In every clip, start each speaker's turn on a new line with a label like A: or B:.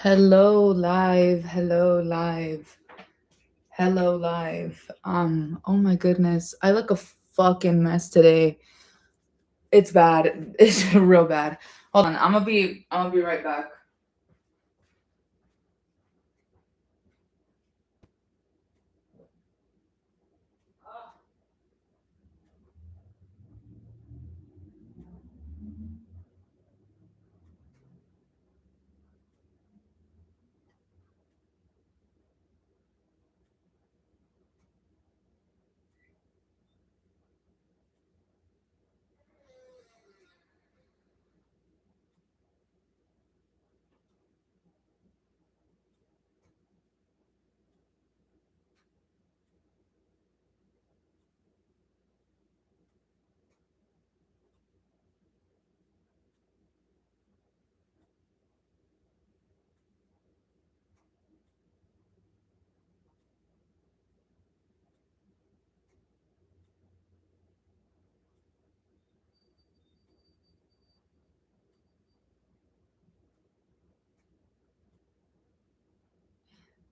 A: Hello live, hello live, hello live. Oh my goodness. I look a fucking mess today. It's bad. It's real bad. Hold on. I'm gonna be right back.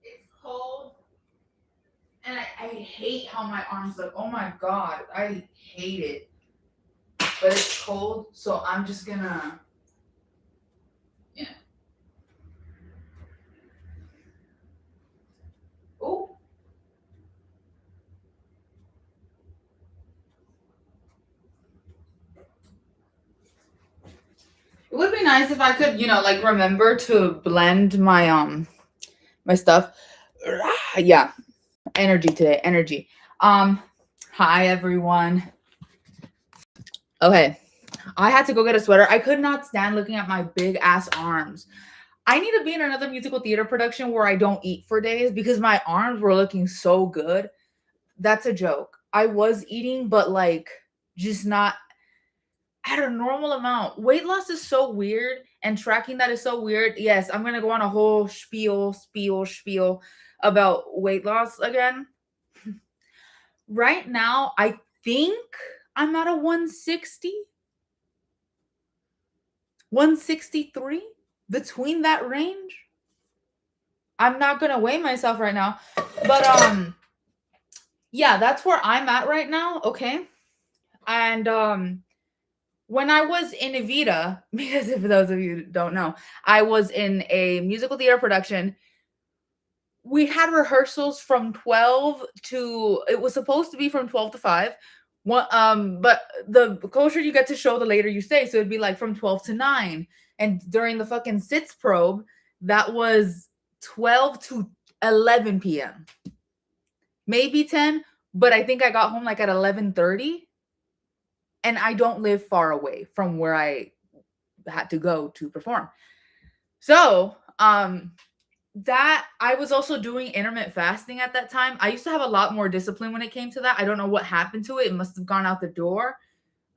A: It's cold and I hate how my arms look. Oh my god. I hate it. But it's cold, so I'm just gonna yeah. Oh, it would be nice if I could, like remember to blend my stuff. Yeah, energy today, energy. Um, Hi everyone. Okay, I had to go get a sweater. I could not stand looking at my big ass arms. I need to be in another musical theater production where I don't eat for days because my arms were looking so good. That's a joke. I was eating, but like just not at a normal amount. Weight loss is so weird and tracking that is so weird. Yes, I'm gonna go on a whole spiel about weight loss again. Right now, I think I'm at a 160, 163, between that range. I'm not gonna weigh myself right now, but yeah, that's where I'm at right now. Okay, and when I was in Evita, because if those of you who don't know, I was in a musical theater production. We had rehearsals from 12 to it was supposed to be from 12 to 5. But the closer you get to show, the later you stay. So it'd be like from 12 to 9. And during the fucking sits probe, that was 12 to 11 p.m. Maybe 10, but I think I got home like at 11:30, and I don't live far away from where I had to go to perform. So, that I was also doing intermittent fasting at that time. I used to have a lot more discipline when it came to that. I don't know what happened to it. It must have gone out the door.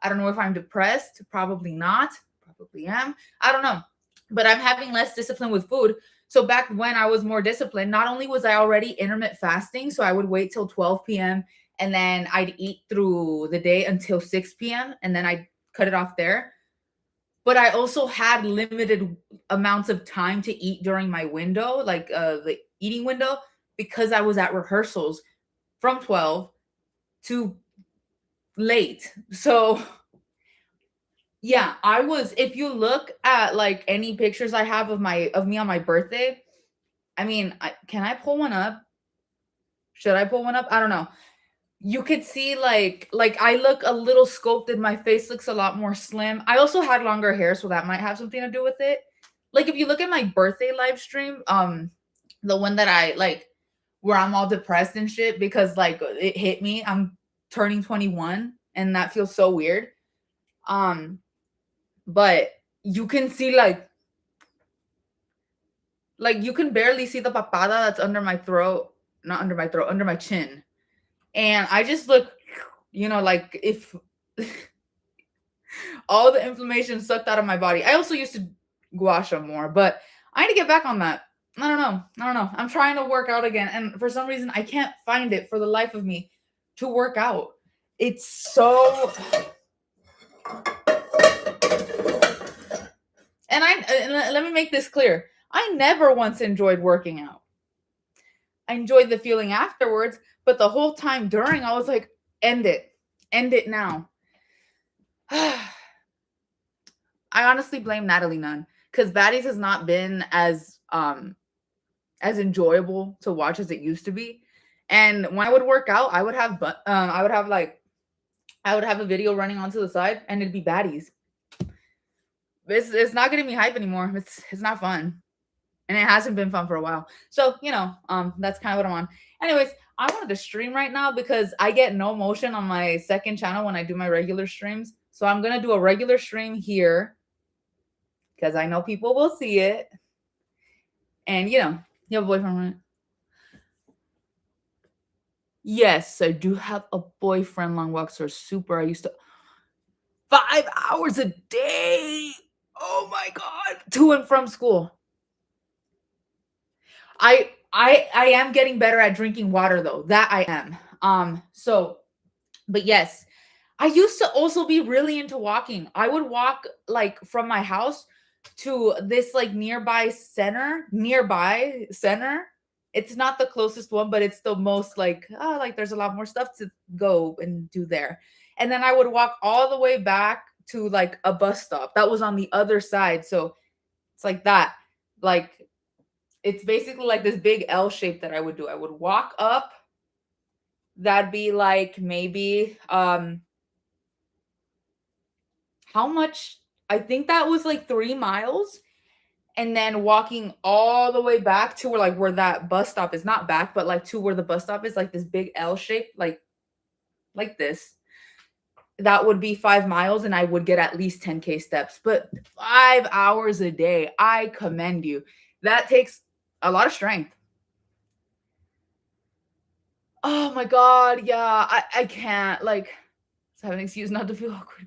A: I don't know if I'm depressed. Probably not. Probably am. I don't know. But I'm having less discipline with food. So back when I was more disciplined, not only was I already intermittent fasting, so I would wait till 12 p.m. and then I'd eat through the day until 6 p.m. and then I'd cut it off there, but I also had limited amounts of time to eat during my window, like the eating window, because I was at rehearsals from 12 to late. So, yeah, I was if you look at like any pictures I have of me on my birthday, I mean, can I pull one up? Should I pull one up? I don't know. You could see like I look a little sculpted. My face looks a lot more slim. I also had longer hair, so that might have something to do with it. Like if you look at my birthday live stream, the one that I like where I'm all depressed and shit because like it hit me. I'm turning 21 and that feels so weird. Um, but you can see like you can barely see the papada that's under my throat, not under my throat, under my chin. And I just look, like if all the inflammation sucked out of my body. I also used to gua sha more, but I need to get back on that. I don't know. I don't know. I'm trying to work out again, and for some reason, I can't find it for the life of me to work out. It's so. And let me make this clear. I never once enjoyed working out. I enjoyed the feeling afterwards, but the whole time during, I was like, end it. End it now. I honestly blame Natalie Nunn because Baddies has not been as enjoyable to watch as it used to be. And when I would work out, I would have a video running onto the side and it'd be Baddies. It's not getting me hype anymore. It's not fun. And it hasn't been fun for a while. So, that's kind of what I'm on. Anyways, I wanted to stream right now because I get no motion on my second channel when I do my regular streams. So I'm going to do a regular stream here because I know people will see it. And, you have a boyfriend, right? Yes, I do have a boyfriend. Long walks are super. I used to 5 hours a day. Oh my God. To and from school. I am getting better at drinking water though. That I am. But yes, I used to also be really into walking. I would walk like from my house to this like nearby center. It's not the closest one, but it's the most like there's a lot more stuff to go and do there. And then I would walk all the way back to like a bus stop that was on the other side. So it's like that. Like it's basically like this big L shape that I would do. I would walk up. That'd be like maybe how much? I think that was like 3 miles. And then walking all the way back to where that bus stop is, not back, but like to where the bus stop is, like this big L shape, like this. That would be 5 miles and I would get at least 10K steps. But 5 hours a day, I commend you. That takes a lot of strength. Oh my God. Yeah. I can't have an excuse not to feel awkward.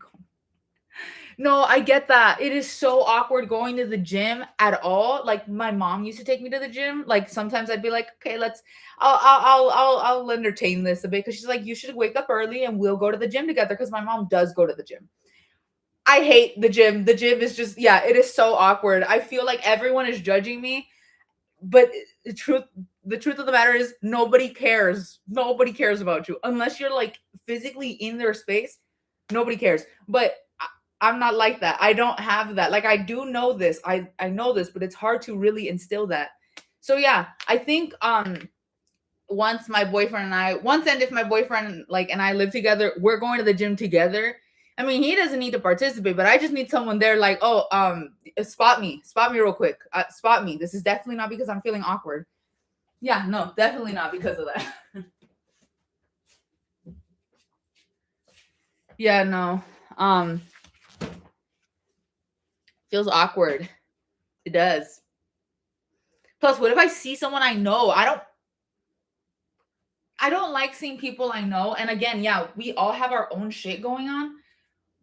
A: No, I get that. It is so awkward going to the gym at all. Like my mom used to take me to the gym. Like sometimes I'd be like, okay, I'll entertain this a bit because she's like, you should wake up early and we'll go to the gym together because my mom does go to the gym. I hate the gym. The gym is just, yeah, it is so awkward. I feel like everyone is judging me, but the truth of the matter is nobody cares. Nobody cares about you unless you're like physically in their space. Nobody cares. But I'm not like that. I don't have that. Like I do know this. I know this, but it's hard to really instill that. So yeah, I think once and if my boyfriend and I live together, we're going to the gym together. I mean, he doesn't need to participate, but I just need someone there like, spot me real quick. Spot me. This is definitely not because I'm feeling awkward. Yeah, no, definitely not because of that. Yeah, no. Feels awkward. It does. Plus, what if I see someone I know? I don't like seeing people I know. And again, yeah, we all have our own shit going on.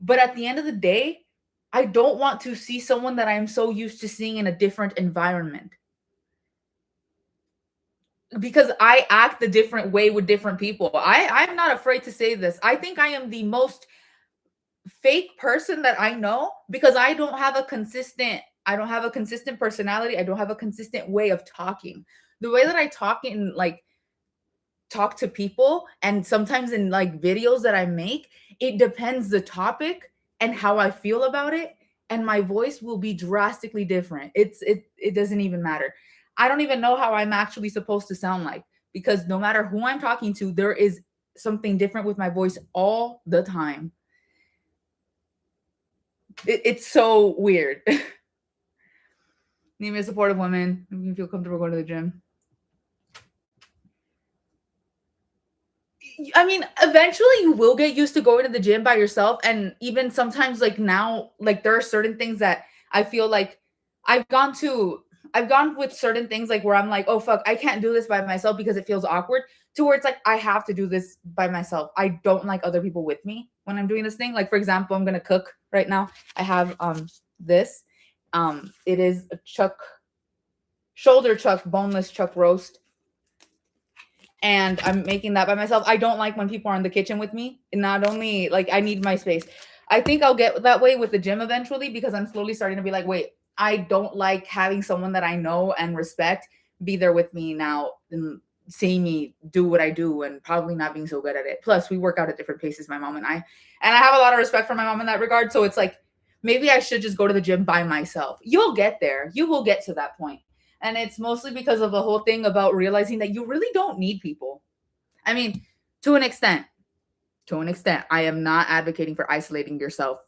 A: But at the end of the day, I don't want to see someone that I'm so used to seeing in a different environment. Because I act a different way with different people. I'm not afraid to say this. I think I am the most fake person that I know because I don't have a consistent personality. I don't have a consistent way of talking. The way that I talk talk to people and sometimes in videos that I make, it depends the topic and how I feel about it, and my voice will be drastically different. It doesn't even matter. I don't even know how I'm actually supposed to sound like, because no matter who I'm talking to, there is something different with my voice all the time. It's so weird. Need me a supportive woman. Make me feel comfortable going to the gym. I mean, eventually you will get used to going to the gym by yourself. And even sometimes now, there are certain things that I feel like I've gone with certain things where I'm like, oh fuck, I can't do this by myself because it feels awkward, to where it's like I have to do this by myself. I don't like other people with me when I'm doing this thing. Like for example, I'm gonna cook right now. I have this. It is a shoulder chuck, boneless chuck roast. And I'm making that by myself. I don't like when people are in the kitchen with me. And not only I need my space. I think I'll get that way with the gym eventually, because I'm slowly starting to be like, wait, I don't like having someone that I know and respect be there with me now and seeing me do what I do and probably not being so good at it. Plus, we work out at different paces, my mom and I. And I have a lot of respect for my mom in that regard. So it's like, maybe I should just go to the gym by myself. You'll get there. You will get to that point. And it's mostly because of the whole thing about realizing that you really don't need people. I mean, to an extent, I am not advocating for isolating yourself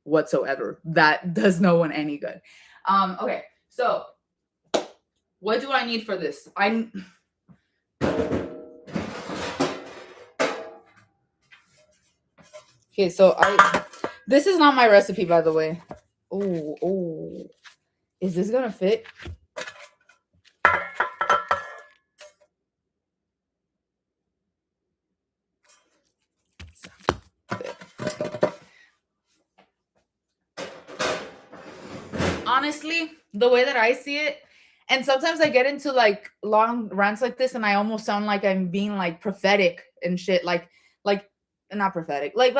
A: whatsoever. That does no one any good. Okay, so what do I need for this? Okay, so this is not my recipe, by the way. Oh, is this gonna fit? Honestly, the way that I see it, and sometimes I get into like long rants like this, and I almost sound like I'm being like prophetic and shit, like not prophetic, like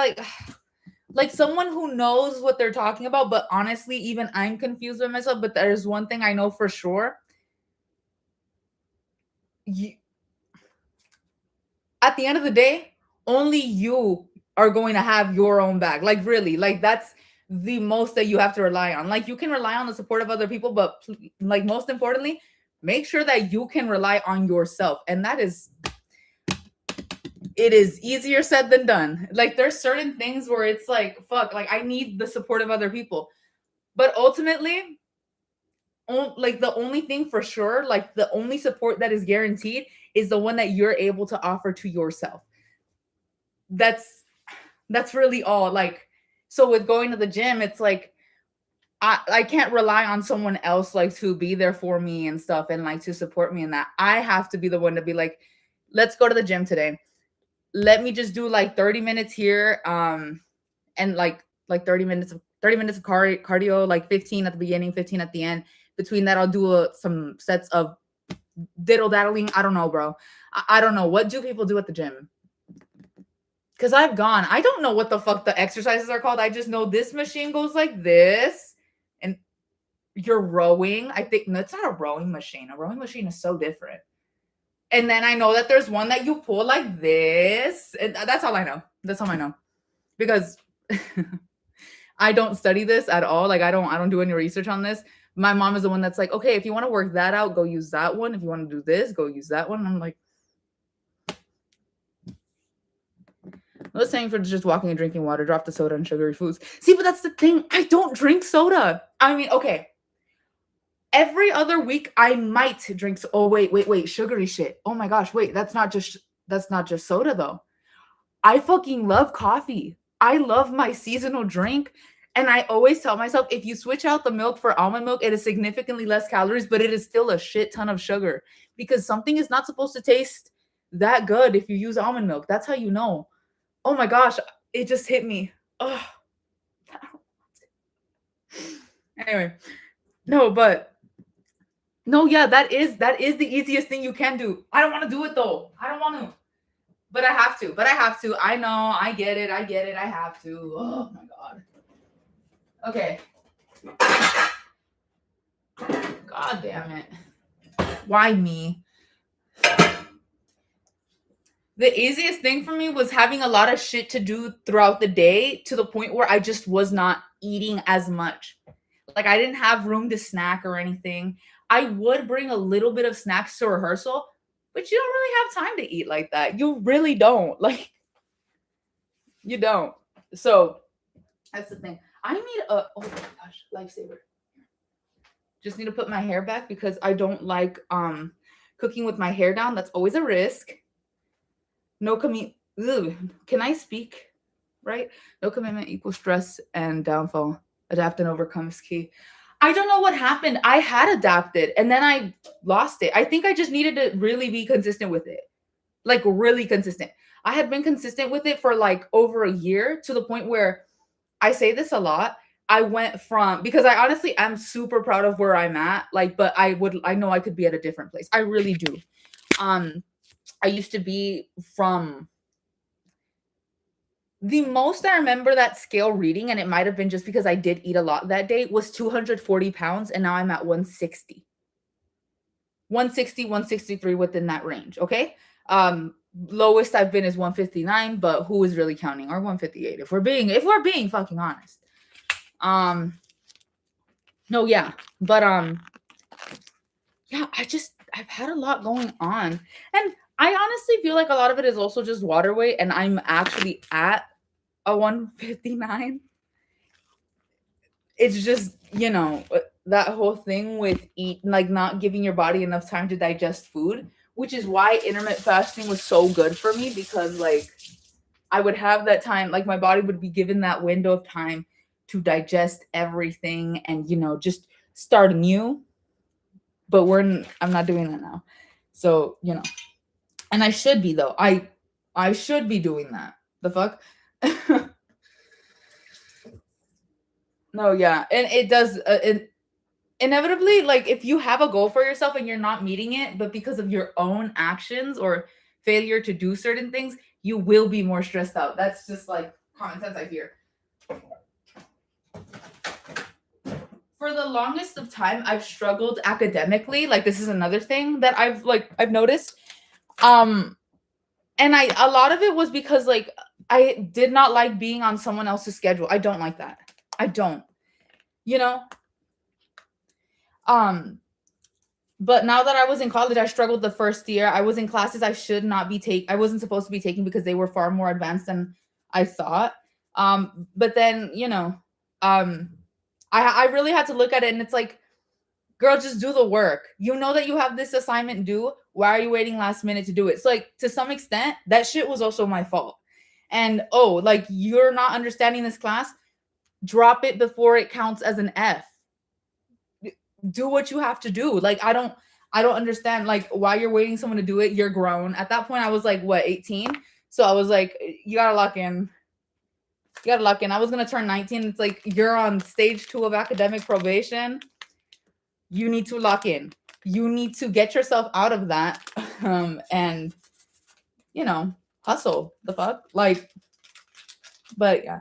A: someone who knows what they're talking about. But honestly, even I'm confused with myself. But there's one thing I know for sure. At the end of the day, only you are going to have your own bag. Like really, like that's the most that you have to rely on. Like you can rely on the support of other people, but like most importantly, make sure that you can rely on yourself. And that is, it is easier said than done. Like there's certain things where it's like, fuck, like I need the support of other people. But ultimately, like the only thing for sure, like the only support that is guaranteed is the one that you're able to offer to yourself. That's really all. Like, so with going to the gym, it's like I can't rely on someone else like to be there for me and stuff and like to support me in that. I have to be the one to be like, let's go to the gym today. Let me just do like 30 minutes here and like 30 minutes of cardio, like 15 at the beginning, 15 at the end. Between that, I'll do some sets of diddle daddling. I don't know, bro. I don't know. What do people do at the gym? Because I've gone. I don't know what the fuck the exercises are called. I just know this machine goes like this. And you're rowing. I think no, it's not a rowing machine. A rowing machine is so different. And then I know that there's one that you pull like this. And that's all I know. That's all I know. Because I don't study this at all. Like I don't do any research on this. My mom is the one that's like, okay, if you want to work that out, go use that one. If you want to do this, go use that one. And I'm like, no saying for just walking and drinking water, drop the soda and sugary foods. See, but that's the thing. I don't drink soda. I mean, okay. Every other week I might drink. Oh, wait. Sugary shit. Oh my gosh. Wait, that's not just soda though. I fucking love coffee. I love my seasonal drink. And I always tell myself, if you switch out the milk for almond milk, it is significantly less calories, but it is still a shit ton of sugar because something is not supposed to taste that good if you use almond milk. That's how you know. Oh my gosh, it just hit me. Oh. Anyway, no, yeah, that is the easiest thing you can do. I don't want to do it though. I don't want to. But I have to. I know. I get it. I have to. Oh my god. Okay. God damn it. Why me? The easiest thing for me was having a lot of shit to do throughout the day to the point where I just was not eating as much. Like I didn't have room to snack or anything. I would bring a little bit of snacks to rehearsal, but you don't really have time to eat like that. You really don't. Like you don't. So that's the thing. I need oh my gosh, lifesaver. Just need to put my hair back because I don't like cooking with my hair down. That's always a risk. No commitment. Can I speak? Right? No commitment equals stress and downfall. Adapt and overcome is key. I don't know what happened. I had adapted and then I lost it. I think I just needed to really be consistent with it. Like really consistent. I had been consistent with it for like over a year to the point where I say this a lot. I went from, because I honestly am super proud of where I'm at. Like, but I know I could be at a different place. I really do. I used to be from The most I remember that scale reading, and it might have been just because I did eat a lot that day, was 240 pounds, and now I'm at 160. 160, 163 within that range, okay? Lowest I've been is 159, but who is really counting? Or 158 if we're being fucking honest. No, yeah. But yeah, I've had a lot going on. And I honestly feel like a lot of it is also just water weight, and I'm actually at a 159. It's just, that whole thing with not giving your body enough time to digest food, which is why intermittent fasting was so good for me, because like I would have that time, like my body would be given that window of time to digest everything and just start anew. But I'm not doing that now. So, and I should be though. I should be doing that. The fuck? No, yeah. And it does inevitably, like if you have a goal for yourself and you're not meeting it, but because of your own actions or failure to do certain things, you will be more stressed out. That's just like common sense, I hear. For the longest of time, I've struggled academically. Like this is another thing that I've noticed. And a lot of it was because like I did not like being on someone else's schedule. I don't like that. I don't. You know? But now that I was in college, I struggled the first year. I was in classes I wasn't supposed to be taking because they were far more advanced than I thought. But then, I really had to look at it, and it's like, girl, just do the work. You know that you have this assignment due. Why are you waiting last minute to do it? So like to some extent, that shit was also my fault. And like you're not understanding this class, drop it before it counts as an F. Do what you have to do. Like I don't understand like why you're waiting someone to do it. You're grown. At that point I was like, what, 18? So I was like, you gotta lock in. I was gonna turn 19. It's like you're on stage 2 of academic probation. You need to lock in. You need to get yourself out of that. And hustle the fuck. Like, but yeah.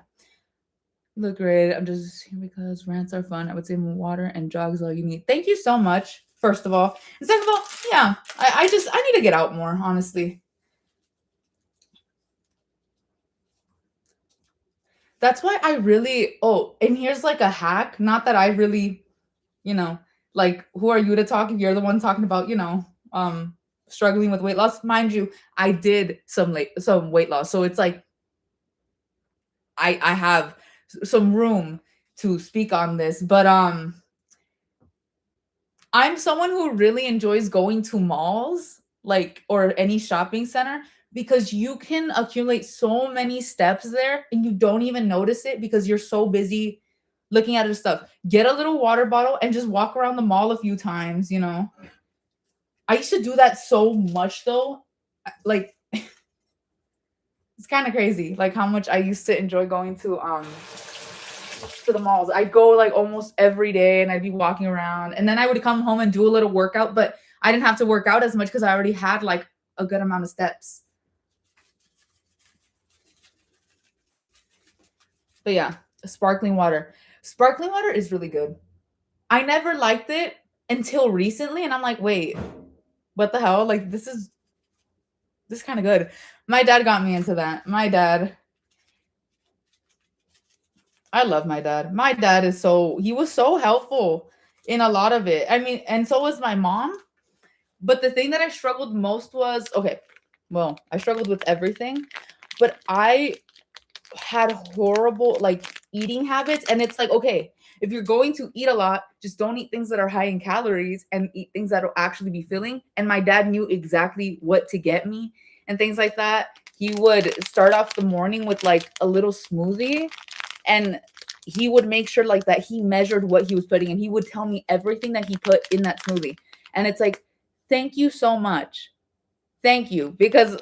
A: Look great. I'm just here because rants are fun. I would say more water and jogs all you need. Thank you so much, first of all. And second of all, yeah, I need to get out more, honestly. That's why I really and here's like a hack. Not that I really, like who are you to talk if you're the one talking about, struggling with weight loss. Mind you, I did some weight loss. So it's like I have some room to speak on this, but I'm someone who really enjoys going to malls, like or any shopping center, because you can accumulate so many steps there and you don't even notice it because you're so busy looking at other stuff. Get a little water bottle and just walk around the mall a few times, I used to do that so much though. Like it's kind of crazy like how much I used to enjoy going to the malls. I'd go like almost every day and I'd be walking around, and then I would come home and do a little workout, but I didn't have to work out as much because I already had like a good amount of steps. But yeah, sparkling water. Sparkling water is really good. I never liked it until recently, and I'm like, wait, what the hell? Like this is kind of good. My dad got me into that. I love my dad. My dad he was so helpful in a lot of it. I mean, and so was my mom. But the thing that I struggled most was, okay, well, I struggled with everything, but I had horrible like eating habits. And it's like, okay, if you're going to eat a lot, just don't eat things that are high in calories and eat things that will actually be filling. And my dad knew exactly what to get me and things like that. He would start off the morning with like a little smoothie, and he would make sure like that he measured what he was putting, and he would tell me everything that he put in that smoothie. And it's like, thank you so much. Thank you. Because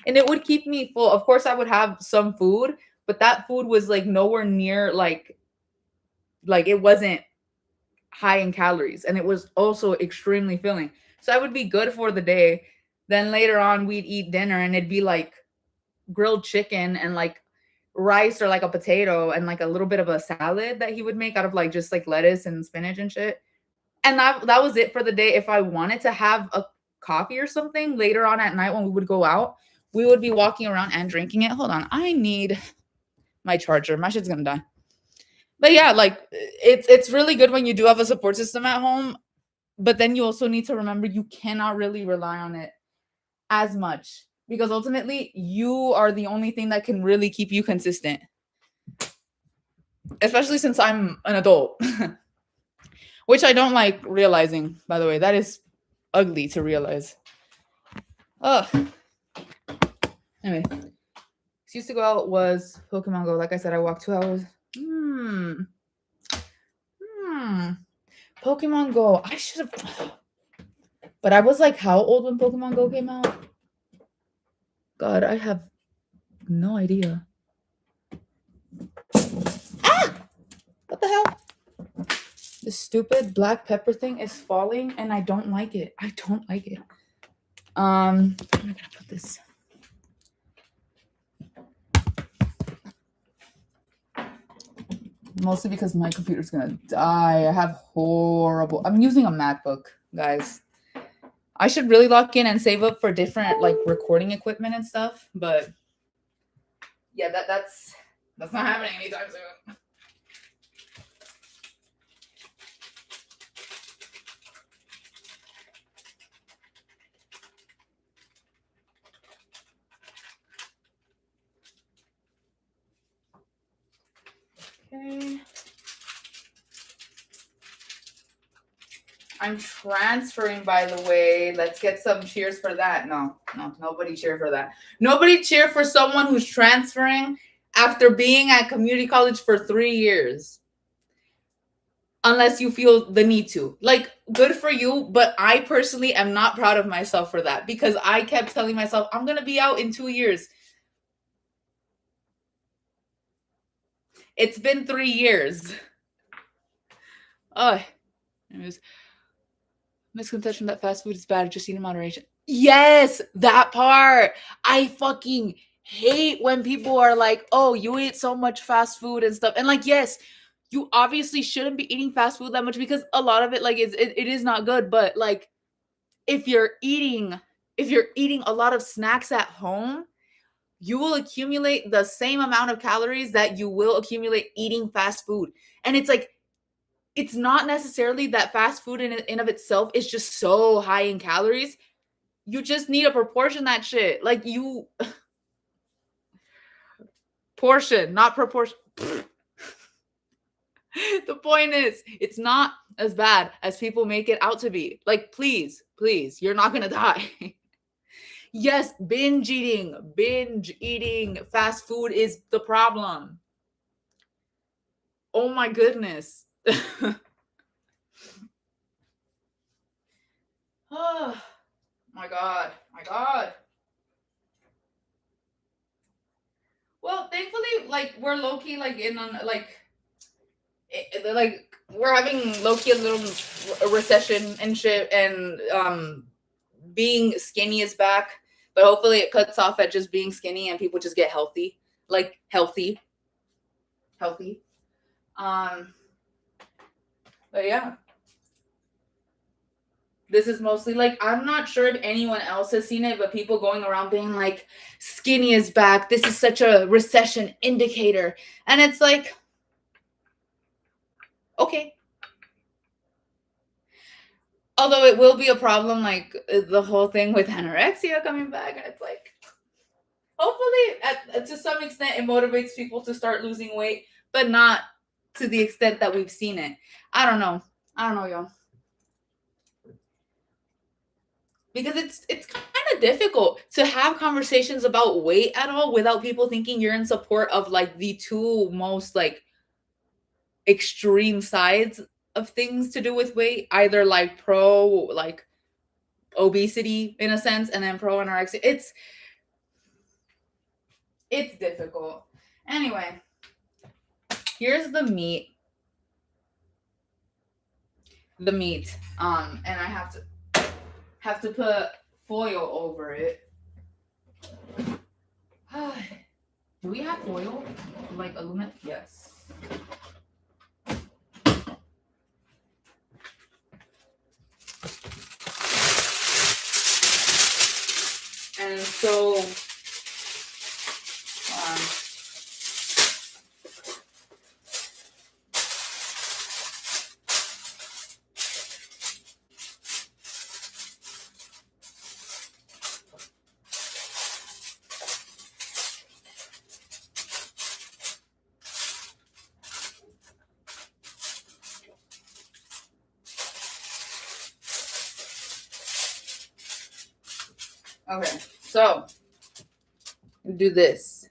A: and it would keep me full. Of course I would have some food, but that food was like nowhere near like it wasn't high in calories, and it was also extremely filling. So I would be good for the day. Then later on we'd eat dinner and it'd be like grilled chicken and like rice or like a potato and like a little bit of a salad that he would make out of like just like lettuce and spinach and shit. And that was it for the day. If I wanted to have a coffee or something later on at night when we would go out, we would be walking around and drinking it. Hold on, I need my charger. My shit's gonna die. But yeah, like it's really good when you do have a support system at home, but then you also need to remember you cannot really rely on it as much because ultimately you are the only thing that can really keep you consistent. Especially since I'm an adult. Which I don't like realizing, by the way. That is ugly to realize. Ugh. Anyway, used to go out was Pokemon Go. Like I said, I walked 2 hours. Pokemon Go. I should have. But I was like, how old when Pokemon Go came out? God, I have no idea. Ah! What the hell? This stupid black pepper thing is falling and I don't like it. I don't like it. I'm gonna put this. Mostly because my computer's gonna die. I have horrible. I'm using a MacBook, guys. I should really lock in and save up for different like recording equipment and stuff, but yeah, that's not happening anytime soon. Okay. I'm transferring, by the way. Let's get some cheers for that. No, nobody cheer for that. Nobody cheer for someone who's transferring after being at community college for 3 years. Unless you feel the need to. Like, good for you, but I personally am not proud of myself for that because I kept telling myself, I'm going to be out in 2 years. It's been 3 years. Oh, anyways. Misconception that fast food is bad, just eat in moderation. Yes, that part. I fucking hate when people are like, oh, you eat so much fast food and stuff. And like, yes, you obviously shouldn't be eating fast food that much because a lot of it, like, it is not good. But like, if you're eating a lot of snacks at home, you will accumulate the same amount of calories that you will accumulate eating fast food. And it's like, it's not necessarily that fast food in of itself is just so high in calories. You just need to proportion that shit. Like you portion, not proportion. The point is, it's not as bad as people make it out to be. Like, please, you're not gonna die. Yes, binge eating fast food is the problem. Oh my goodness. Oh my god. Well, thankfully, like we're low key, like in on like we're having low key a little recession and shit, and being skinny is back, but hopefully it cuts off at just being skinny and people just get healthy, like healthy. But yeah. This is mostly like, I'm not sure if anyone else has seen it, but people going around being like, skinny is back. This is such a recession indicator. And it's like, okay. Although it will be a problem, like the whole thing with anorexia coming back. And it's like, hopefully to some extent it motivates people to start losing weight, but not to the extent that we've seen it. I don't know, y'all. Because it's kind of difficult to have conversations about weight at all without people thinking you're in support of like the two most like extreme sides of things to do with weight, either like pro like obesity in a sense and then pro anorexia. It's difficult. Anyway, here's the meat. And I have to put foil over it. Do we have foil? Like aluminum? Yes. And so, okay, so do this.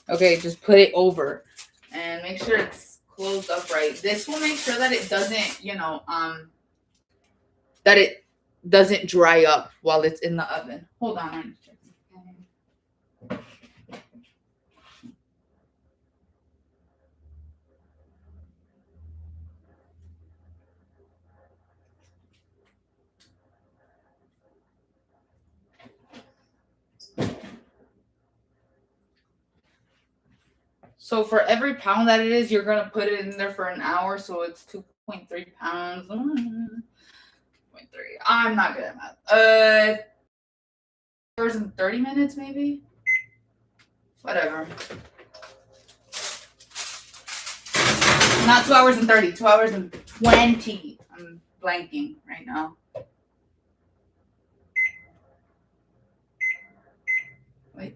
A: Okay, just put it over and make sure it's closed up right. This will make sure that it doesn't, that it doesn't dry up while it's in the oven. Hold on, I'm checking. So for every pound that it is, you're gonna put it in there for an hour, so it's 2.3 pounds. 0.3. I'm not good at math. Hours and 30 minutes, maybe. Whatever. Not 2 hours and 30. 2 hours and 20. I'm blanking right now. Wait.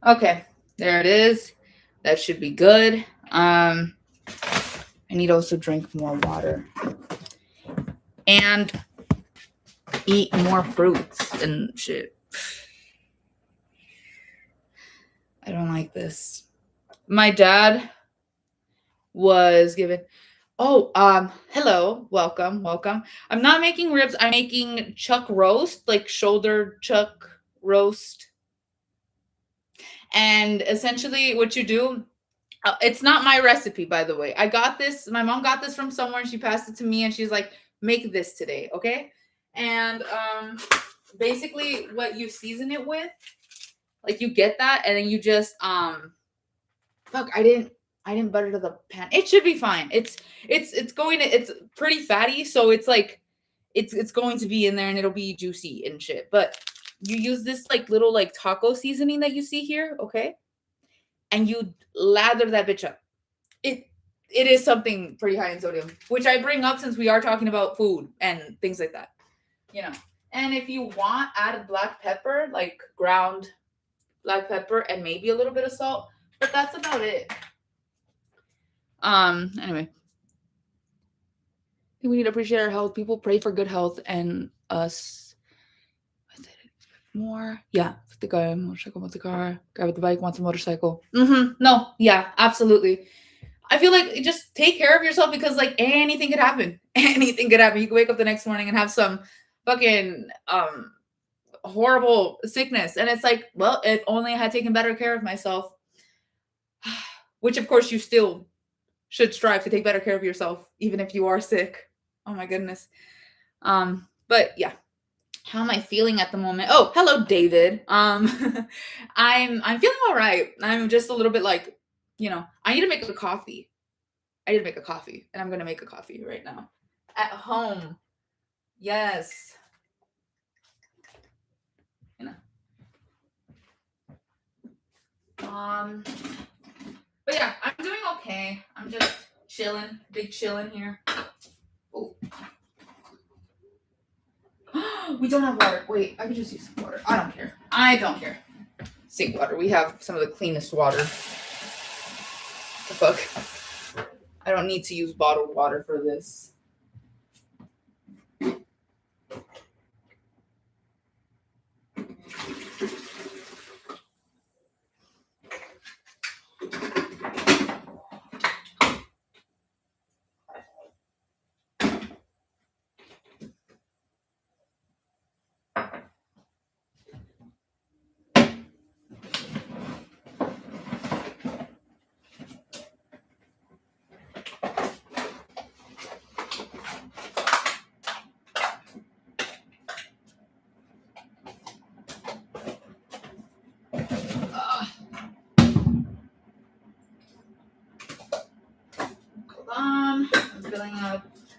A: Okay, there it is. That should be good. I need to also drink more water and eat more fruits and shit. I don't like this. My dad was given. Oh, hello, welcome. I'm not making ribs. I'm making chuck roast, like shoulder chuck roast. And essentially, what you do, it's not my recipe, by the way. I got this. My mom got this from somewhere. She passed it to me, and she's like, "Make this today, okay?" And basically, what you season it with, like you get that, and then you just fuck. I didn't butter to the pan. It should be fine. It's pretty fatty, so it's like it's going to be in there, and it'll be juicy and shit. But you use this like little like taco seasoning that you see here, okay? And you lather that bitch up. It is something pretty high in sodium, which I bring up since we are talking about food and things like that. And if you want, add black pepper, like ground black pepper, and maybe a little bit of salt, but that's about it. Anyway, we need to appreciate our health. People pray for good health and us. More. Yeah. The guy motorcycle wants a car. Guy with the bike wants a motorcycle. No. Yeah, absolutely. I feel like just take care of yourself because like anything could happen. Anything could happen. You could wake up the next morning and have some fucking horrible sickness. And it's like, well, if only I had taken better care of myself. Which of course you still should strive to take better care of yourself, even if you are sick. Oh my goodness. But yeah. How am I feeling at the moment? Oh, hello, David. I'm feeling all right. I'm just a little bit like, I need to make a coffee. I need to make a coffee, and I'm gonna make a coffee right now at home. Yes. But yeah, I'm doing okay. I'm just chilling, big chilling here. Oh. We don't have water. Wait, I could just use some water. I don't care. Sink water. We have some of the cleanest water. The fuck? I don't need to use bottled water for this.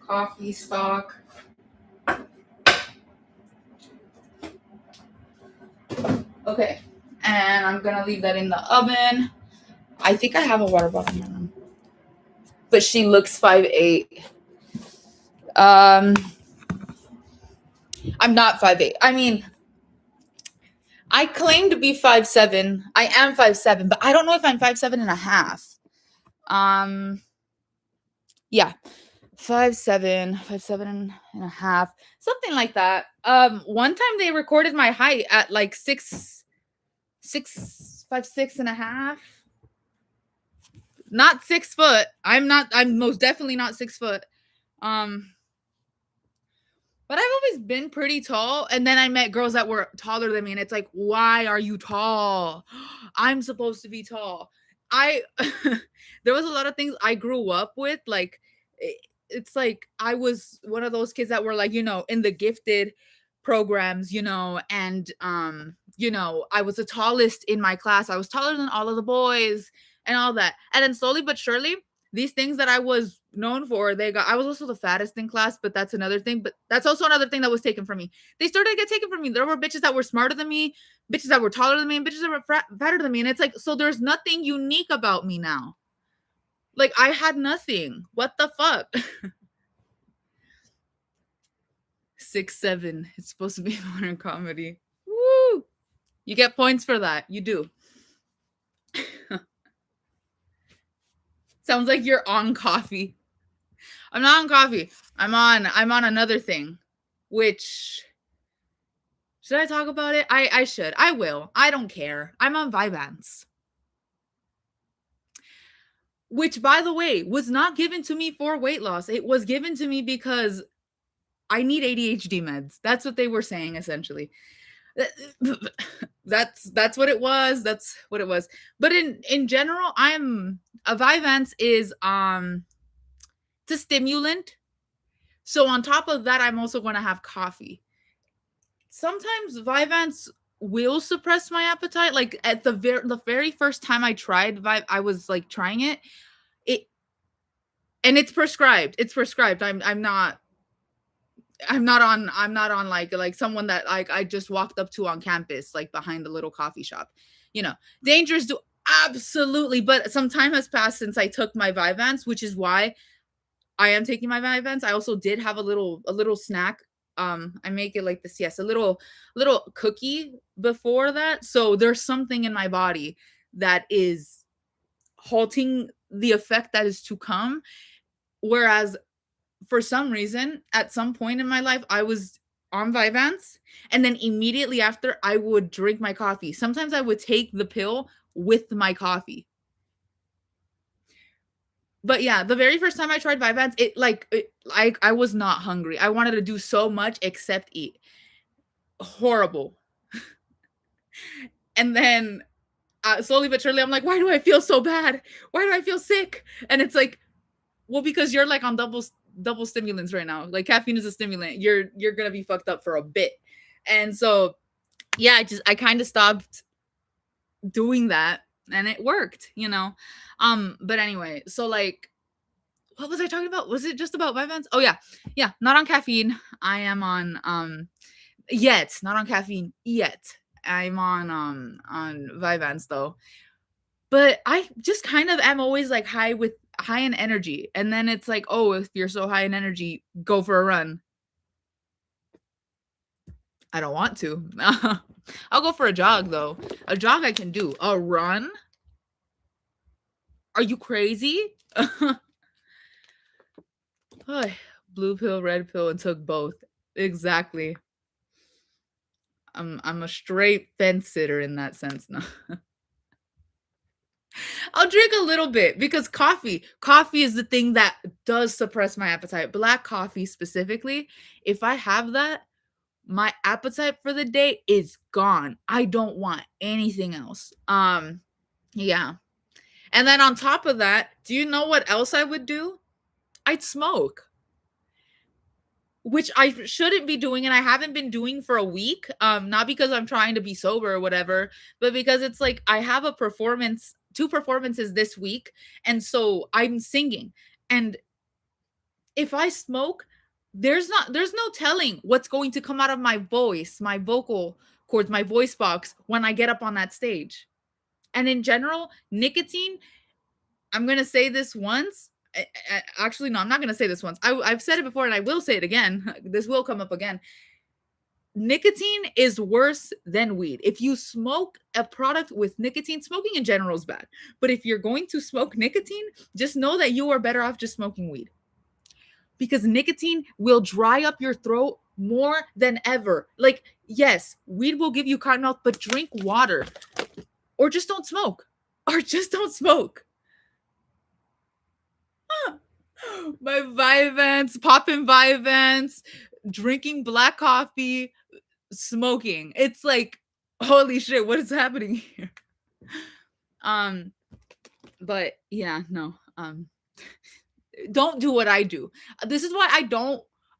A: coffee stock. Okay, and I'm gonna leave that in the oven. I think I have a water bottle in my room, but she looks 5'8". I'm not 5'8". I mean, I claim to be 5'7". I am 5'7", but I don't know if I'm 5'7.5". Yeah, 5'7", 5'7.5", something like that. One time they recorded my height at like 5'6.5". Not 6 foot. I'm most definitely not 6 foot. But I've always been pretty tall, and then I met girls that were taller than me, and it's like, why are you tall? I'm supposed to be tall. I there was a lot of things I grew up with, like it's like I was one of those kids that were like, in the gifted programs, and I was the tallest in my class. I was taller than all of the boys and all that. And then slowly but surely, these things that I was known for, I was also the fattest in class, but that's another thing. But that's also another thing that was taken from me. They started to get taken from me. There were bitches that were smarter than me, bitches that were taller than me, and bitches that were fatter than me. And it's like, so there's nothing unique about me now. Like, I had nothing. What the fuck? 6'7". It's supposed to be modern comedy. Woo! You get points for that. You do. Sounds like you're on coffee. I'm not on coffee. I'm on another thing. Which, should I talk about it? I should. I will. I don't care. I'm on Vyvanse. Which, by the way, was not given to me for weight loss. It was given to me because I need ADHD meds. That's what they were saying, essentially. That's what it was. That's what it was. But in general, a Vyvanse is it's a stimulant. So on top of that, I'm also going to have coffee. Sometimes Vyvanse will suppress my appetite. Like at the very first time I tried I was like trying it. And it's prescribed. It's prescribed. I'm not on like someone that like I just walked up to on campus, like behind the little coffee shop. Dangers do absolutely, but some time has passed since I took my Vyvanse, which is why I am taking my Vyvanse. I also did have a little snack. I make it like this, yes, a little cookie before that. So there's something in my body that is halting the effect that is to come. Whereas for some reason, at some point in my life, I was on Vyvanse, and then immediately after, I would drink my coffee. Sometimes I would take the pill with my coffee. But yeah, the very first time I tried Vyvanse, I was not hungry. I wanted to do so much except eat. Horrible. And then slowly but surely, I'm like, why do I feel so bad? Why do I feel sick? And it's like, well, because you're like on double stimulants right now. Like caffeine is a stimulant. You're gonna be fucked up for a bit. And so yeah, I kind of stopped doing that, and it worked. But anyway, so like, what was I talking about? Was it just about Vyvanse? Oh yeah, not on caffeine. I am on yet, not on caffeine yet. I'm on Vyvanse though. But I just kind of am always like high in energy. And then it's like, oh, if you're so high in energy, go for a run. I don't want to. I'll go for a jog though. A jog I can do. A run? Are you crazy? Blue pill, red pill, and took both. Exactly. I'm a straight fence sitter in that sense now. I'll drink a little bit because coffee is the thing that does suppress my appetite. Black coffee specifically, if I have that, my appetite for the day is gone. I don't want anything else. Yeah. And then on top of that, do you know what else I would do? I'd smoke. Which I shouldn't be doing, and I haven't been doing for a week. Not because I'm trying to be sober or whatever, but because it's like I have two performances this week, and so I'm singing. And if I smoke, there's no telling what's going to come out of my voice, my vocal cords, my voice box when I get up on that stage. And in general, nicotine, I'm going to say this once. Actually, no, I'm not going to say this once. I've said it before and I will say it again. This will come up again. Nicotine is worse than weed. If you smoke a product with nicotine, smoking in general is bad. But if you're going to smoke nicotine, just know that you are better off just smoking weed. Because nicotine will dry up your throat more than ever. Like, yes, weed will give you cotton mouth, but drink water. Or just don't smoke. Or just don't smoke. My Vyvanse, popping Vyvanse, drinking black coffee, smoking. It's like, holy shit, what is happening here? But yeah, no. Don't do what I do. This is why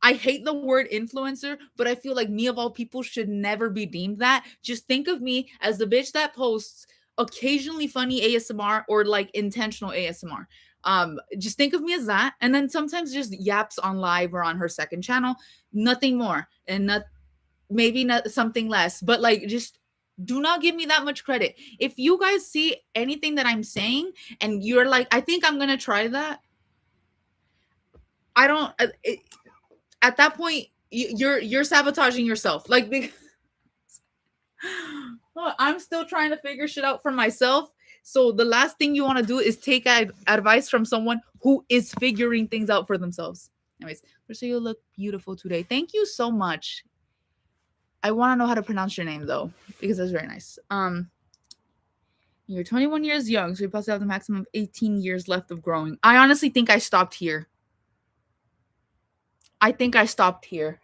A: I hate the word influencer, but I feel like me of all people should never be deemed that. Just think of me as the bitch that posts occasionally funny ASMR or like intentional ASMR. Just think of me as that, and then sometimes just yaps on live or on her second channel, nothing more, and not maybe not something less, but like just do not give me that much credit. If you guys see anything that I'm saying and you're like, I think I'm gonna try that, I don't. At that point, you're sabotaging yourself. Like, because well, I'm still trying to figure shit out for myself. So the last thing you want to do is take advice from someone who is figuring things out for themselves. Anyways, so you look beautiful today. Thank you so much. I want to know how to pronounce your name though, because that's very nice. You're 21 years young, so you possibly have the maximum of 18 years left of growing. I honestly think I stopped here. I think I stopped here.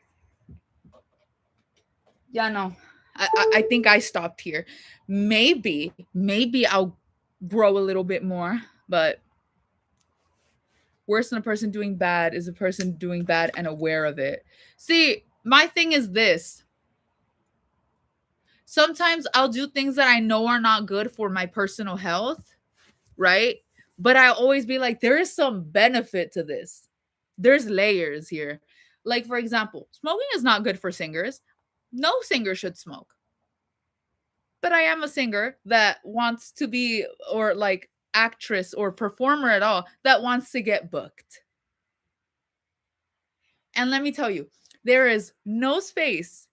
A: Yeah, no. I think I stopped here. Maybe I'll grow a little bit more, but worse than a person doing bad is a person doing bad and aware of it. See, my thing is this. Sometimes I'll do things that I know are not good for my personal health, right? But I always be like, there is some benefit to this. There's layers here. Like, for example, smoking is not good for singers. No singer should smoke. But I am a singer that wants to be, or like actress or performer at all, that wants to get booked. And let me tell you, there is no space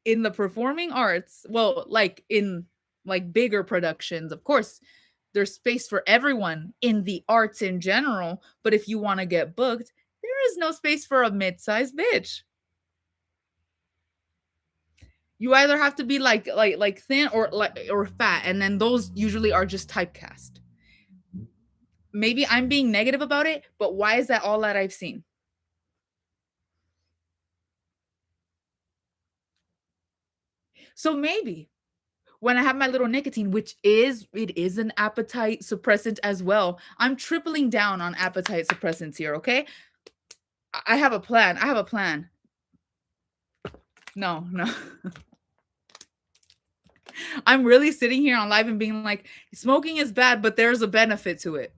A: in the performing arts. Well, like in like bigger productions, of course, there's space for everyone in the arts in general. But if you want to get booked, there is no space for a mid-sized bitch. You either have to be like thin or fat, and then those usually are just typecast. Maybe I'm being negative about it, but why is that all that I've seen? So maybe when I have my little nicotine, which it is an appetite suppressant as well. I'm tripling down on appetite suppressants here, okay? I have a plan. I have a plan. No, no. I'm really sitting here on live and being like, smoking is bad, but there's a benefit to it.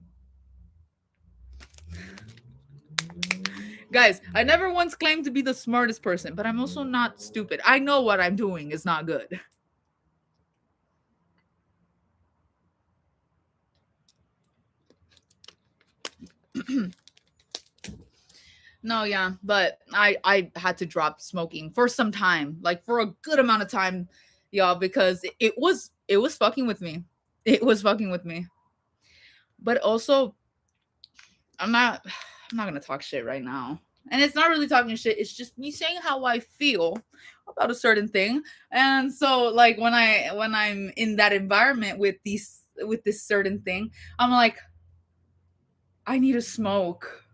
A: Guys, I never once claimed to be the smartest person, but I'm also not stupid. I know what I'm doing is not good. No, yeah, but I had to drop smoking for some time, like for a good amount of time, y'all, because it was fucking with me. It was fucking with me. But also, I'm not gonna talk shit right now. And it's not really talking shit, it's just me saying how I feel about a certain thing. And so like when I'm in that environment with this certain thing, I'm like, I need to smoke.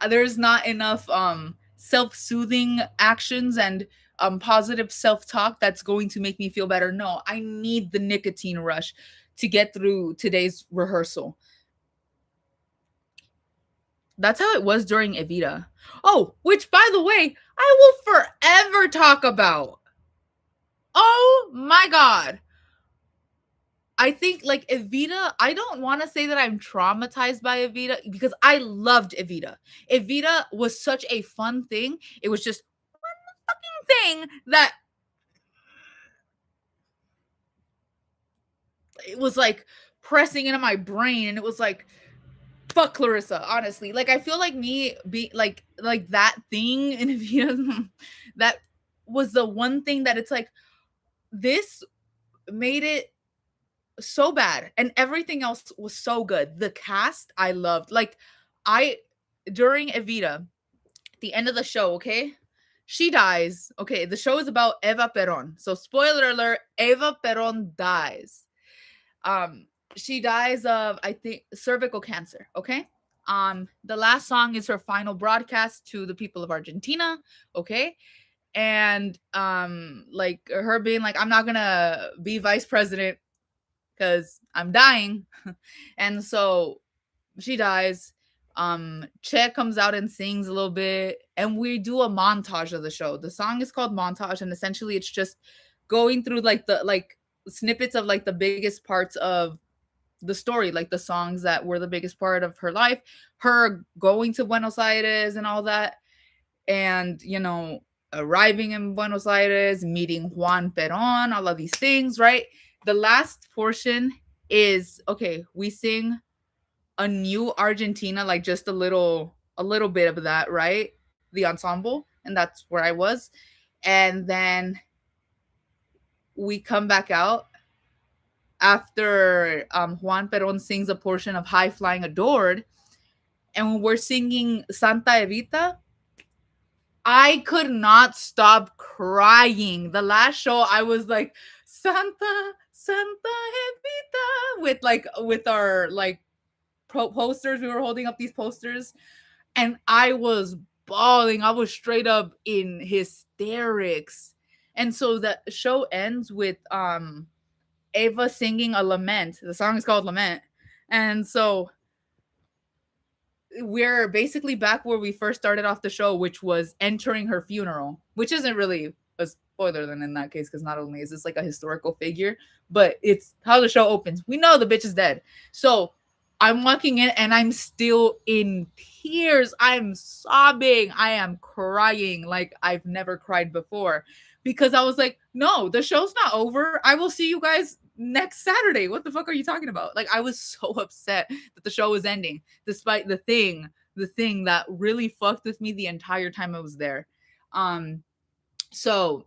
A: There's not enough self-soothing actions and positive self-talk that's going to make me feel better. No, I need the nicotine rush to get through today's rehearsal. That's how it was during Evita. Oh, which by the way, I will forever talk about. Oh my god. I think like Evita, I don't want to say that I'm traumatized by Evita because I loved Evita. Evita was such a fun thing. It was just one fucking thing that it was like pressing into my brain, and it was like, fuck Clarissa, honestly. Like I feel like me be like that thing in Evita, that was the one thing that it's like this made it so bad, and everything else was so good. The cast I loved. Like I during Evita, the end of the show, okay? She dies. Okay, the show is about Eva Peron. So spoiler alert, Eva Peron dies. Um she dies of, I think, cervical cancer, okay? The last song is her final broadcast to the people of Argentina, okay? And like her being like, I'm not going to be vice president cuz I'm dying. And so she dies. Che comes out and sings a little bit, and we do a montage of the show. The song is called Montage, and essentially it's just going through like the like snippets of like the biggest parts of the story, like the songs that were the biggest part of her life, her going to Buenos Aires and all that, and arriving in Buenos Aires, meeting Juan Perón, all of these things, right? The last portion is okay, we sing a new Argentina, like just a little bit of that, right? The ensemble, and that's where I was. And then we come back out after Juan Perón sings a portion of High Flying Adored, and when we're singing Santa Evita, I could not stop crying. The last show, I was like, Santa, Santa Evita, with our like posters. We were holding up these posters, and I was bawling. I was straight up in hysterics. And so the show ends with Ava singing a lament. The song is called Lament. And so we're basically back where we first started off the show, which was entering her funeral, which isn't really a spoiler then in that case, because not only is this like a historical figure, but it's how the show opens. We know the bitch is dead. So I'm walking in and I'm still in tears. I'm sobbing. I am crying like I've never cried before, because I was like, no, the show's not over. I will see you guys next Saturday. What the fuck are you talking about? Like, I was so upset that the show was ending, despite the thing that really fucked with me the entire time I was there. So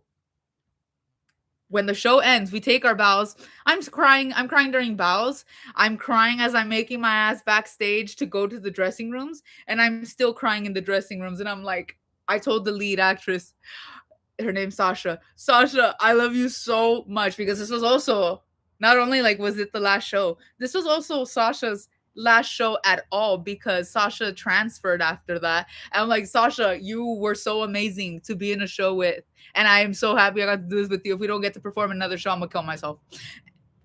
A: when the show ends, we take our bows. I'm crying during bows. I'm crying as I'm making my ass backstage to go to the dressing rooms, and I'm still crying in the dressing rooms. And I'm like, I told the lead actress, her name's Sasha. Sasha, I love you so much, because this was also not only like was it the last show, this was also Sasha's last show at all, because Sasha transferred after that. And I'm like, Sasha, you were so amazing to be in a show with, and I am so happy I got to do this with you. If we don't get to perform another show, I'm gonna kill myself.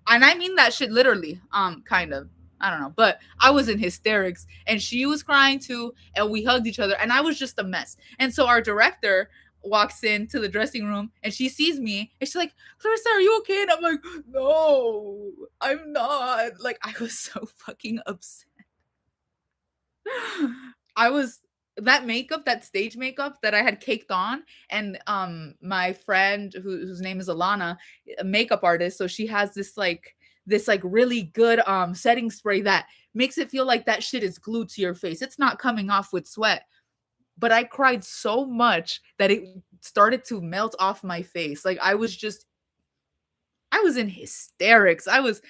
A: And I mean that shit literally. Kind of. I don't know, but I was in hysterics, and she was crying too, and we hugged each other, and I was just a mess. And so our director walks into the dressing room, and she sees me, and she's like, Clarissa, are you okay? And I'm like, no, I'm not. Like, I was so fucking upset. I was that makeup, that stage makeup that I had caked on, and my friend whose name is Alana, a makeup artist, so she has this really good setting spray that makes it feel like that shit is glued to your face. It's not coming off with sweat. But I cried so much that it started to melt off my face. Like I was in hysterics. I was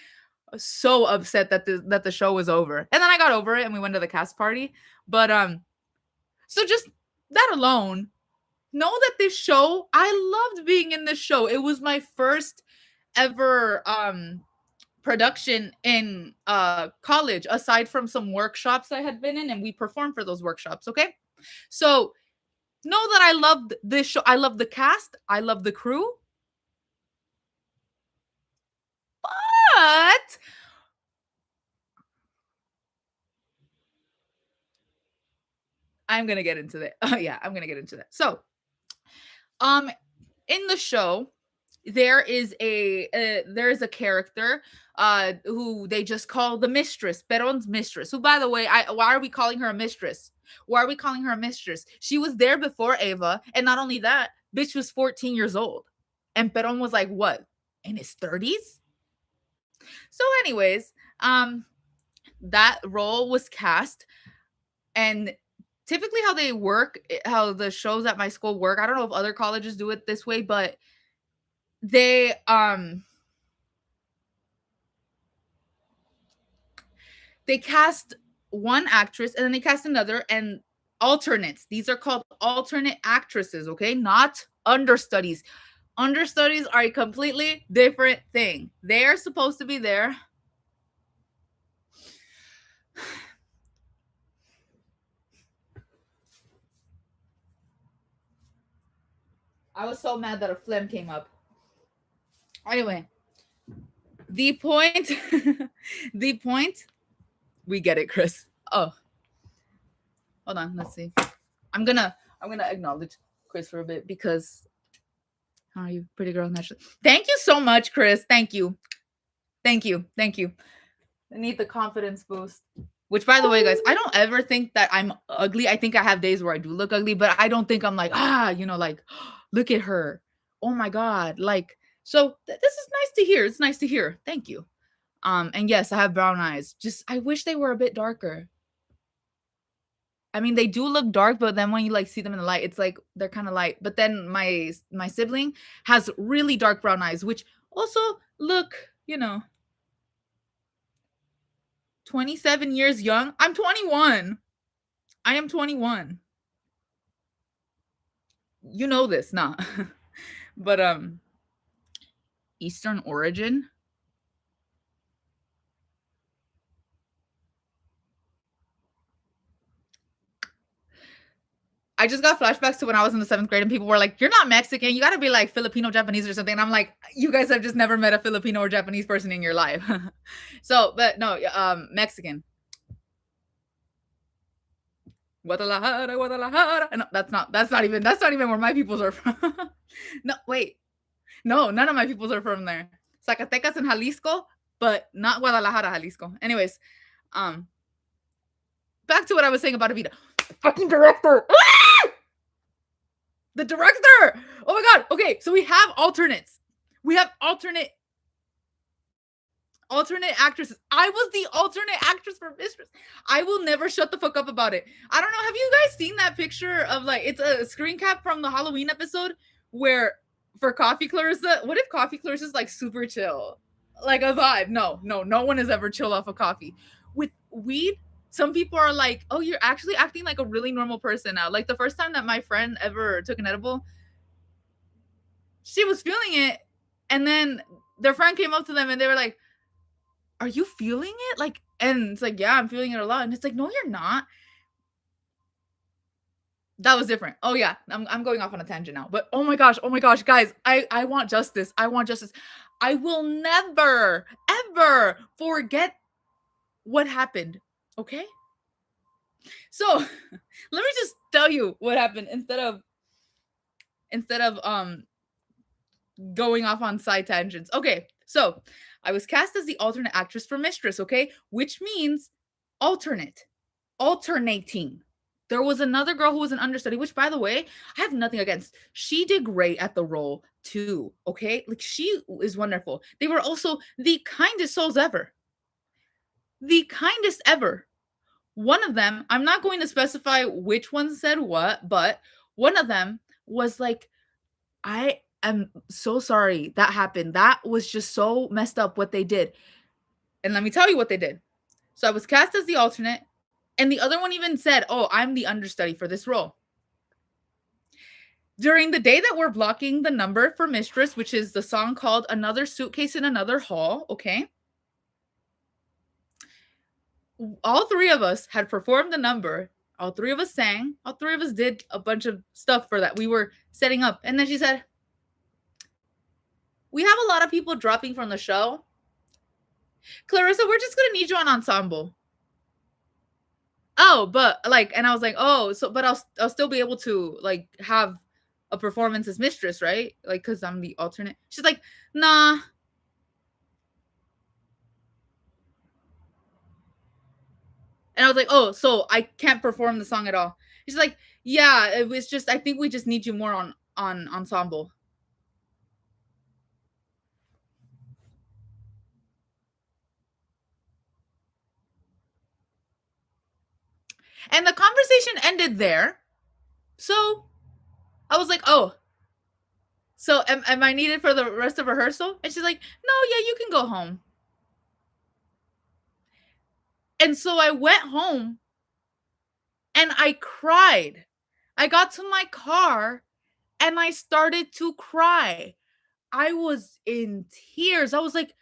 A: so upset that the show was over. And then I got over it and we went to the cast party. But so just that alone, know that this show, I loved being in this show. It was my first ever production in college, aside from some workshops I had been in, and we performed for those workshops, okay? So know that I loved this show. I love the cast, I love the crew, but I'm gonna get into that. Yeah, I'm gonna get into that. So, um, in the show, there's a character who they just call the mistress, Peron's mistress. Who, by the way, why are we calling her a mistress? Why are we calling her a mistress? She was there before Eva, and not only that, bitch was 14 years old, and Peron was like what, in his 30s? So, anyways, that role was cast, and typically how they work, how the shows at my school work. I don't know if other colleges do it this way, but they cast one actress and then they cast another, and alternates. These are called alternate actresses, okay? Not understudies. Understudies are a completely different thing. They are supposed to be there. I was so mad that a phlegm came up. Anyway, the point, the point, we get it, Chris. Oh, hold on, let's see. I'm gonna acknowledge Chris for a bit because how are you, pretty girl? Naturally. Thank you so much, Chris. Thank you. Thank you. Thank you. I need the confidence boost. Which, by the way, guys, I don't ever think that I'm ugly. I think I have days where I do look ugly, but I don't think I'm like, like, look at her. Oh my God. Like, so this is nice to hear. It's nice to hear. Thank you. And yes, I have brown eyes. Just, I wish they were a bit darker. I mean, they do look dark, but then when you like see them in the light, it's like they're kind of light. But then my sibling has really dark brown eyes, which also look, 27 years young. I'm 21. I am 21. You know this, nah. But Eastern origin. I just got flashbacks to when I was in the 7th grade and people were like, "You're not Mexican. You got to be like Filipino, Japanese or something." And I'm like, "You guys have just never met a Filipino or Japanese person in your life." So, but no, Mexican. Guadalajara, Guadalajara. No, that's not even where my peoples are from. No, wait. No, none of my peoples are from there. Zacatecas and Jalisco, but not Guadalajara, Jalisco. Anyways, back to what I was saying about Evita. Fucking director. The director. Oh my God. Okay, so we have alternates. We have alternate actresses. I was the alternate actress for Mistress. I will never shut the fuck up about it. I don't know. Have you guys seen that picture of like, it's a screen cap from the Halloween episode where for Coffee Clarissa, what if Coffee Clarissa is like super chill? Like a vibe. No one is ever chill off of coffee. With weed, some people are like, "Oh, you're actually acting like a really normal person now." Like the first time that my friend ever took an edible, she was feeling it, and then their friend came up to them and they were like, "Are you feeling it?" Like, and it's like, "Yeah, I'm feeling it a lot." And it's like, "No, you're not." That was different. Oh yeah, I'm going off on a tangent now. But oh my gosh, guys, I want justice. I want justice. I will never ever forget what happened. Okay? So, let me just tell you what happened instead of going off on side tangents. Okay. So, I was cast as the alternate actress for Mistress, okay? Which means alternating. There was another girl who was an understudy, which, by the way, I have nothing against. She did great at the role too, okay? Like, she is wonderful. They were also the kindest souls ever. The kindest ever. One of them, I'm not going to specify which one said what, but one of them was like, "I am so sorry that happened. That was just so messed up what they did." And let me tell you what they did. So I was cast as the alternate, and the other one even said, "Oh, I'm the understudy for this role." During the day that we're blocking the number for Mistress, which is the song called Another Suitcase in Another Hall, okay? All three of us had performed the number. All three of us sang. All three of us did a bunch of stuff for that. We were setting up. And then she said, "We have a lot of people dropping from the show. Clarissa, we're just going to need you on ensemble." Oh, but like, and I was like, "Oh, so, but I'll still be able to like have a performance as mistress, right? Like, because I'm the alternate. She's like, nah. And I was like, oh, so I can't perform the song at all. She's like, yeah, it was just, I think we just need you more on ensemble. And the conversation ended there. So I was like, oh, so am I needed for the rest of rehearsal? And she's like, no, yeah, you can go home. And so I went home and I cried. I got to my car and I started to cry. I was in tears. I was like,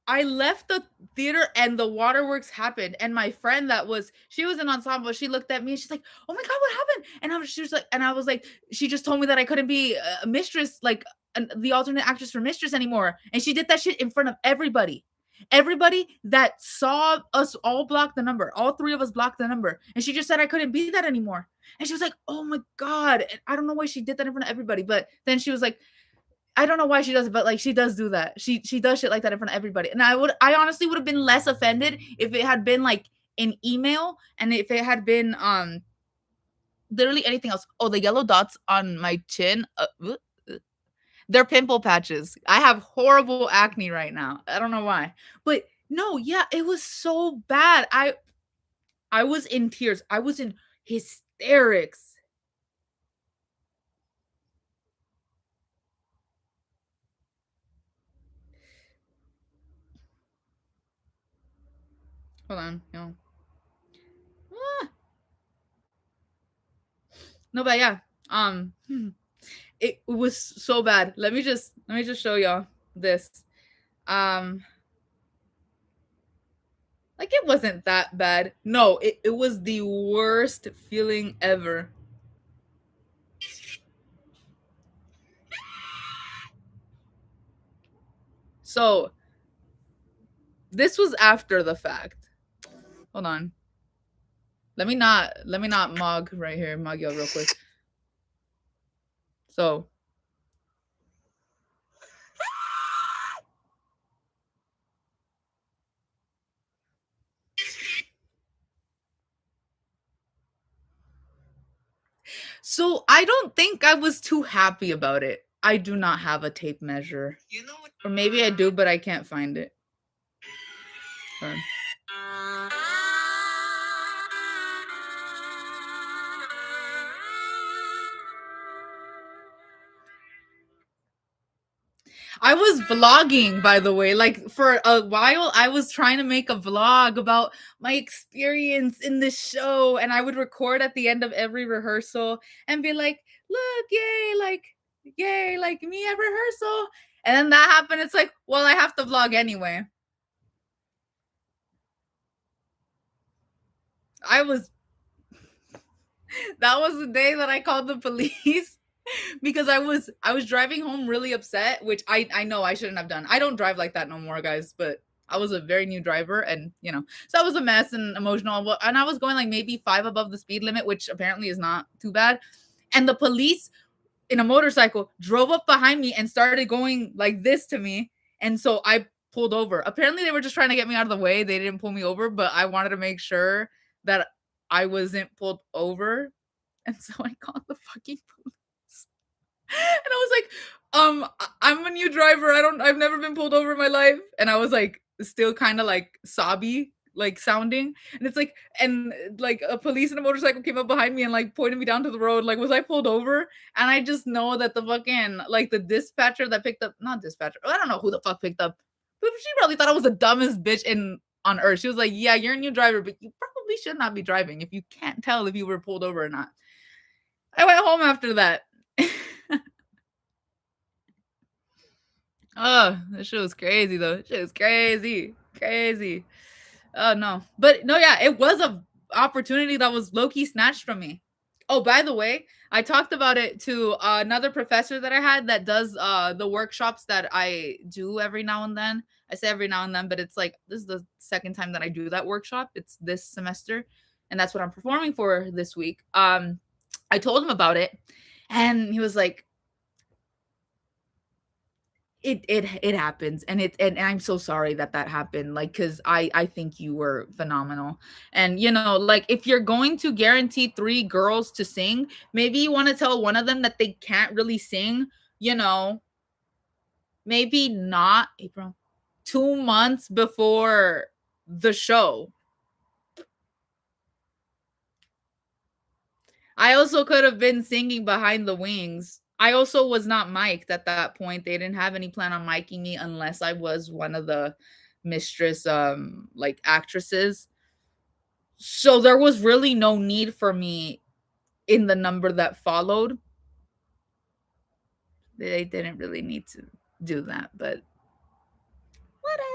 A: I left the theater and the waterworks happened. And my friend she was in ensemble. She looked at me and she's like, "Oh my God, what happened?" She was like, and I was like, she just told me that I couldn't be a mistress, like the alternate actress for mistress anymore. And she did that shit in front of everybody. Everybody that saw us all block the number. All three of us blocked the number. And she just said I couldn't be that anymore. And she was like, "Oh my God." And I don't know why she did that in front of everybody. But then she was like, I don't know why she does it, but like she does do that. She does shit like that in front of everybody. And I honestly would have been less offended if it had been like an email and if it had been literally anything else. Oh, the yellow dots on my chin. They're pimple patches. I have horrible acne right now. I don't know why. But no, yeah, it was so bad. I was in tears. I was in hysterics. Hold on, no. Ah. No, but yeah. It was so bad. Let me just show y'all this. Um like it wasn't that bad. No, it was the worst feeling ever. So this was after the fact. Hold on. Let me not mug right here, mug y'all real quick. So so I don't think I was too happy about it. I do not have a tape measure. Or maybe I do, but I can't find it. Hold on. I was vlogging, by the way. Like for a while, I was trying to make a vlog about my experience in this show, and I would record at the end of every rehearsal and be like, "Look, yay, like me at rehearsal." And then that happened. It's like, well, I have to vlog anyway. I was that was the day that I called the police because I was driving home really upset, which I know I shouldn't have done. I don't drive like that no more, guys, but I was a very new driver and, so I was a mess and emotional and I was going like maybe 5 above the speed limit, which apparently is not too bad. And the police in a motorcycle drove up behind me and started going like this to me. And so I pulled over. Apparently they were just trying to get me out of the way. They didn't pull me over, but I wanted to make sure that I wasn't pulled over. And so I called the fucking police. And I was like, I'm a new driver. I've never been pulled over in my life. And I was like, still kind of like sobby, like sounding. And it's like, and like a police and a motorcycle came up behind me and like pointed me down to the road. Like, was I pulled over? And I just know that the fucking, like the dispatcher that picked up, not dispatcher, I don't know who the fuck picked up, but she probably thought I was the dumbest bitch on earth. She was like, yeah, you're a new driver, but you probably should not be driving if you can't tell if you were pulled over or not. I went home after that. Oh, this shit was crazy though. Shit was crazy. Crazy. Oh no. But no, yeah, it was a opportunity that was low-key snatched from me. Oh, by the way, I talked about it to another professor that I had that does the workshops that I do every now and then. I say every now and then, but it's like this is the second time that I do that workshop. It's this semester, and that's what I'm performing for this week. I told him about it, and he was like, it happens, and and I'm so sorry that that happened, like, because I think you were phenomenal. And like, if you're going to guarantee three girls to sing, maybe you want to tell one of them that they can't really sing, you know maybe not April, 2 months before the show. I also could have been singing behind the wings. I also was not mic'd at that point. They didn't have any plan on miking me unless I was one of the mistress like actresses. So there was really no need for me in the number that followed. They didn't really need to do that, but whatever.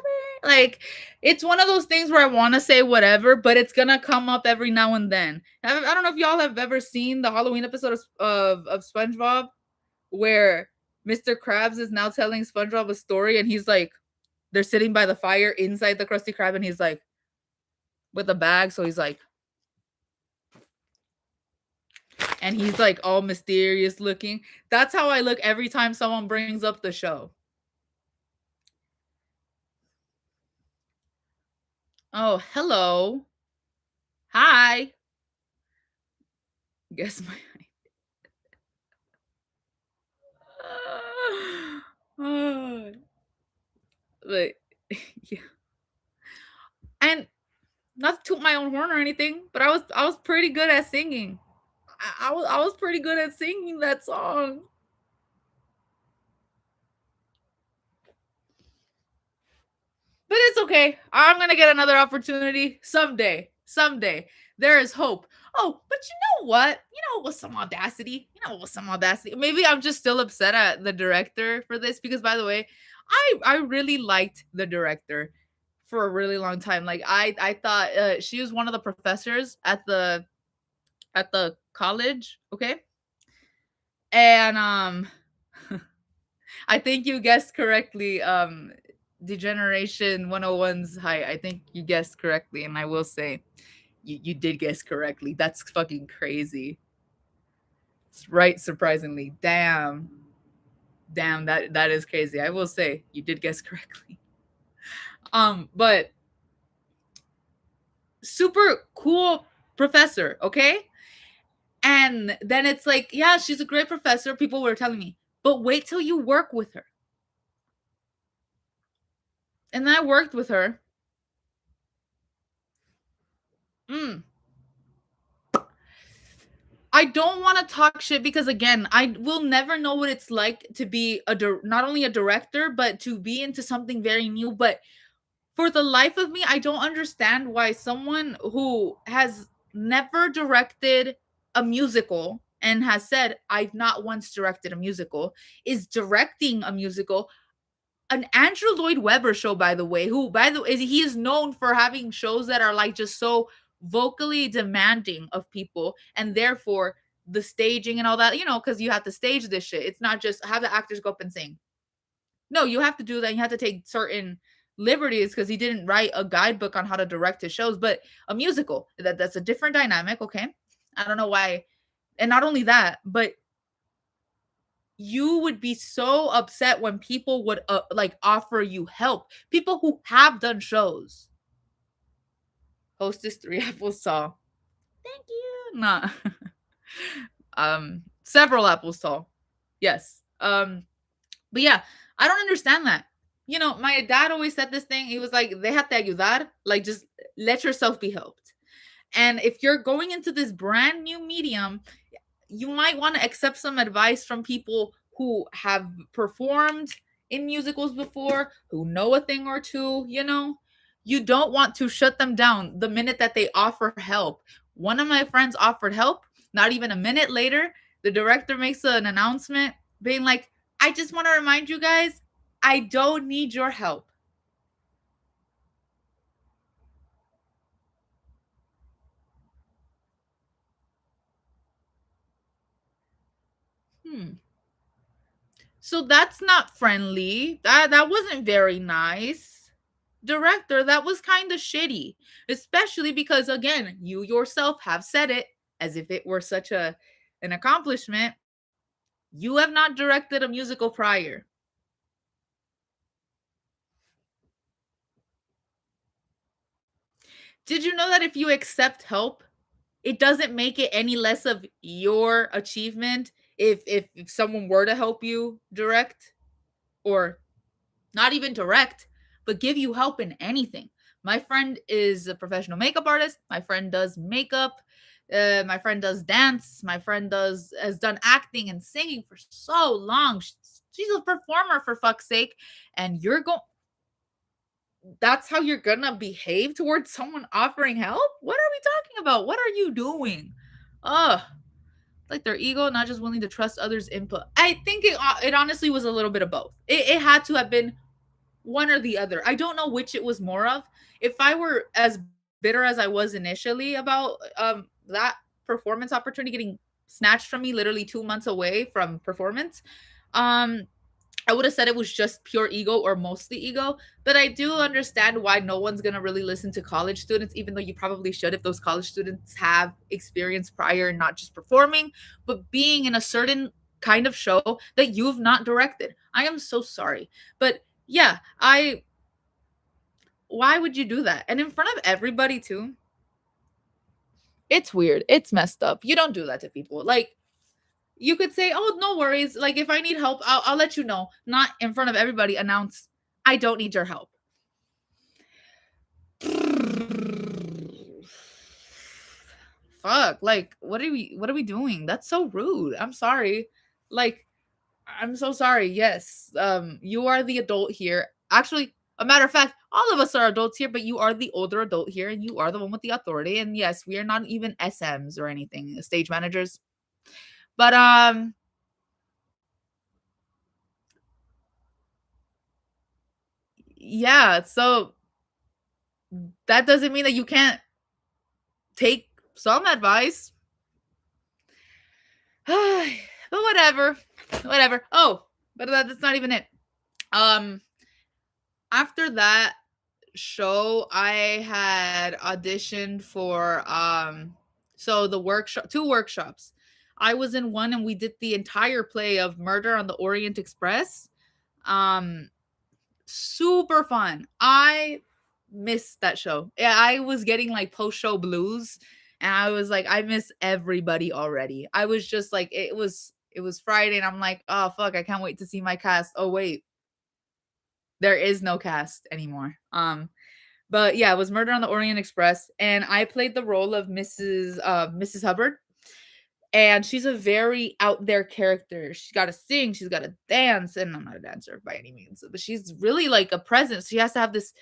A: Like, it's one of those things where I want to say whatever, but it's gonna come up every now and then. I don't know if y'all have ever seen the Halloween episode of SpongeBob, where Mr. Krabs is now telling SpongeBob a story, and he's like, they're sitting by the fire inside the Krusty Krab, and he's like, with a bag, so he's like, and he's like all mysterious looking. That's how I look every time someone brings up the show. Oh, hello. Hi. Guess my but yeah. And not to toot my own horn or anything, but I was pretty good at singing. I was pretty good at singing that song. But it's okay. I'm gonna get another opportunity someday. Someday. There is hope. Oh, but you know what? With some audacity. With some audacity. Maybe I'm just still upset at the director for this because, by the way, I really liked the director for a really long time. Like, I thought she was one of the professors at the college, okay? And I think you guessed correctly. Degeneration 101's height. I think you guessed correctly, and I will say you did guess correctly. That's fucking crazy. Right, surprisingly. Damn. Damn, that is crazy. I will say you did guess correctly. But super cool professor, okay? And then it's like, yeah, she's a great professor. People were telling me, but wait till you work with her. And then I worked with her. Mm. I don't want to talk shit because, again, I will never know what it's like to be not only a director, but to be into something very new. But for the life of me, I don't understand why someone who has never directed a musical and has said, I've not once directed a musical, is directing a musical. An Andrew Lloyd Webber show, by the way, who, by the way, he is known for having shows that are like just so vocally demanding of people, and therefore the staging and all that, because you have to stage this shit. It's not just have the actors go up and sing. No, you have to do that. You have to take certain liberties because he didn't write a guidebook on how to direct his shows, but a musical, that's a different dynamic, okay? I don't know why. And not only that, but you would be so upset when people would like offer you help. People who have done shows. Hostess 3 Applesauce. Thank you. Nah. Several Applesauce. Yes. But yeah, I don't understand that. My dad always said this thing. He was like, they have to ayudar. Like, just let yourself be helped. And if you're going into this brand new medium, you might want to accept some advice from people who have performed in musicals before, who know a thing or two. You don't want to shut them down the minute that they offer help. One of my friends offered help. Not even a minute later, the director makes an announcement being like, I just want to remind you guys, I don't need your help. So that's not friendly. That wasn't very nice. Director, that was kind of shitty. Especially because, again, you yourself have said it as if it were such a an accomplishment, you have not directed a musical prior. Did you know that if you accept help, it doesn't make it any less of your achievement if someone were to help you direct, or not even direct, but give you help in anything. My friend is a professional makeup artist. My friend does makeup. My friend does dance. My friend has done acting and singing for so long. She's a performer, for fuck's sake. And you're going, that's how you're gonna behave towards someone offering help? What are we talking about? What are you doing? Ugh. Like their ego, not just willing to trust others' input. I think it honestly was a little bit of both. It had to have been one or the other. I don't know which it was more of. If I were as bitter as I was initially about that performance opportunity getting snatched from me literally 2 months away from performance, um I would have said it was just pure ego or mostly ego, but I do understand why no one's going to really listen to college students, even though you probably should if those college students have experience prior, not just performing, but being in a certain kind of show that you've not directed. I am so sorry. But yeah, why would you do that? And in front of everybody too? It's weird. It's messed up. You don't do that to people. Like, you could say, "Oh, no worries. Like, if I need help, I'll let you know." Not in front of everybody announce, "I don't need your help." Fuck. Like, what are we doing? That's so rude. I'm sorry. Like, I'm so sorry. Yes. You are the adult here. Actually, a matter of fact, all of us are adults here, but you are the older adult here and you are the one with the authority. And yes, we are not even SMs or anything, stage managers. But yeah, so that doesn't mean that you can't take some advice. But whatever. Whatever. Oh, but that's not even it. Um After that show, I had auditioned for so the workshop, two workshops. I was in one and we did the entire play of Murder on the Orient Express. Um Super fun. I missed that show. Yeah, I was getting like post-show blues and I was like, I miss everybody already. I was just like, it was Friday and I'm like, oh fuck, I can't wait to see my cast. Oh wait, there is no cast anymore. But yeah, it was Murder on the Orient Express, and I played the role of Mrs. Hubbard. And she's a very out there character. She's got to sing, she's got to dance, and I'm not a dancer by any means, but she's really like a presence. She has to have this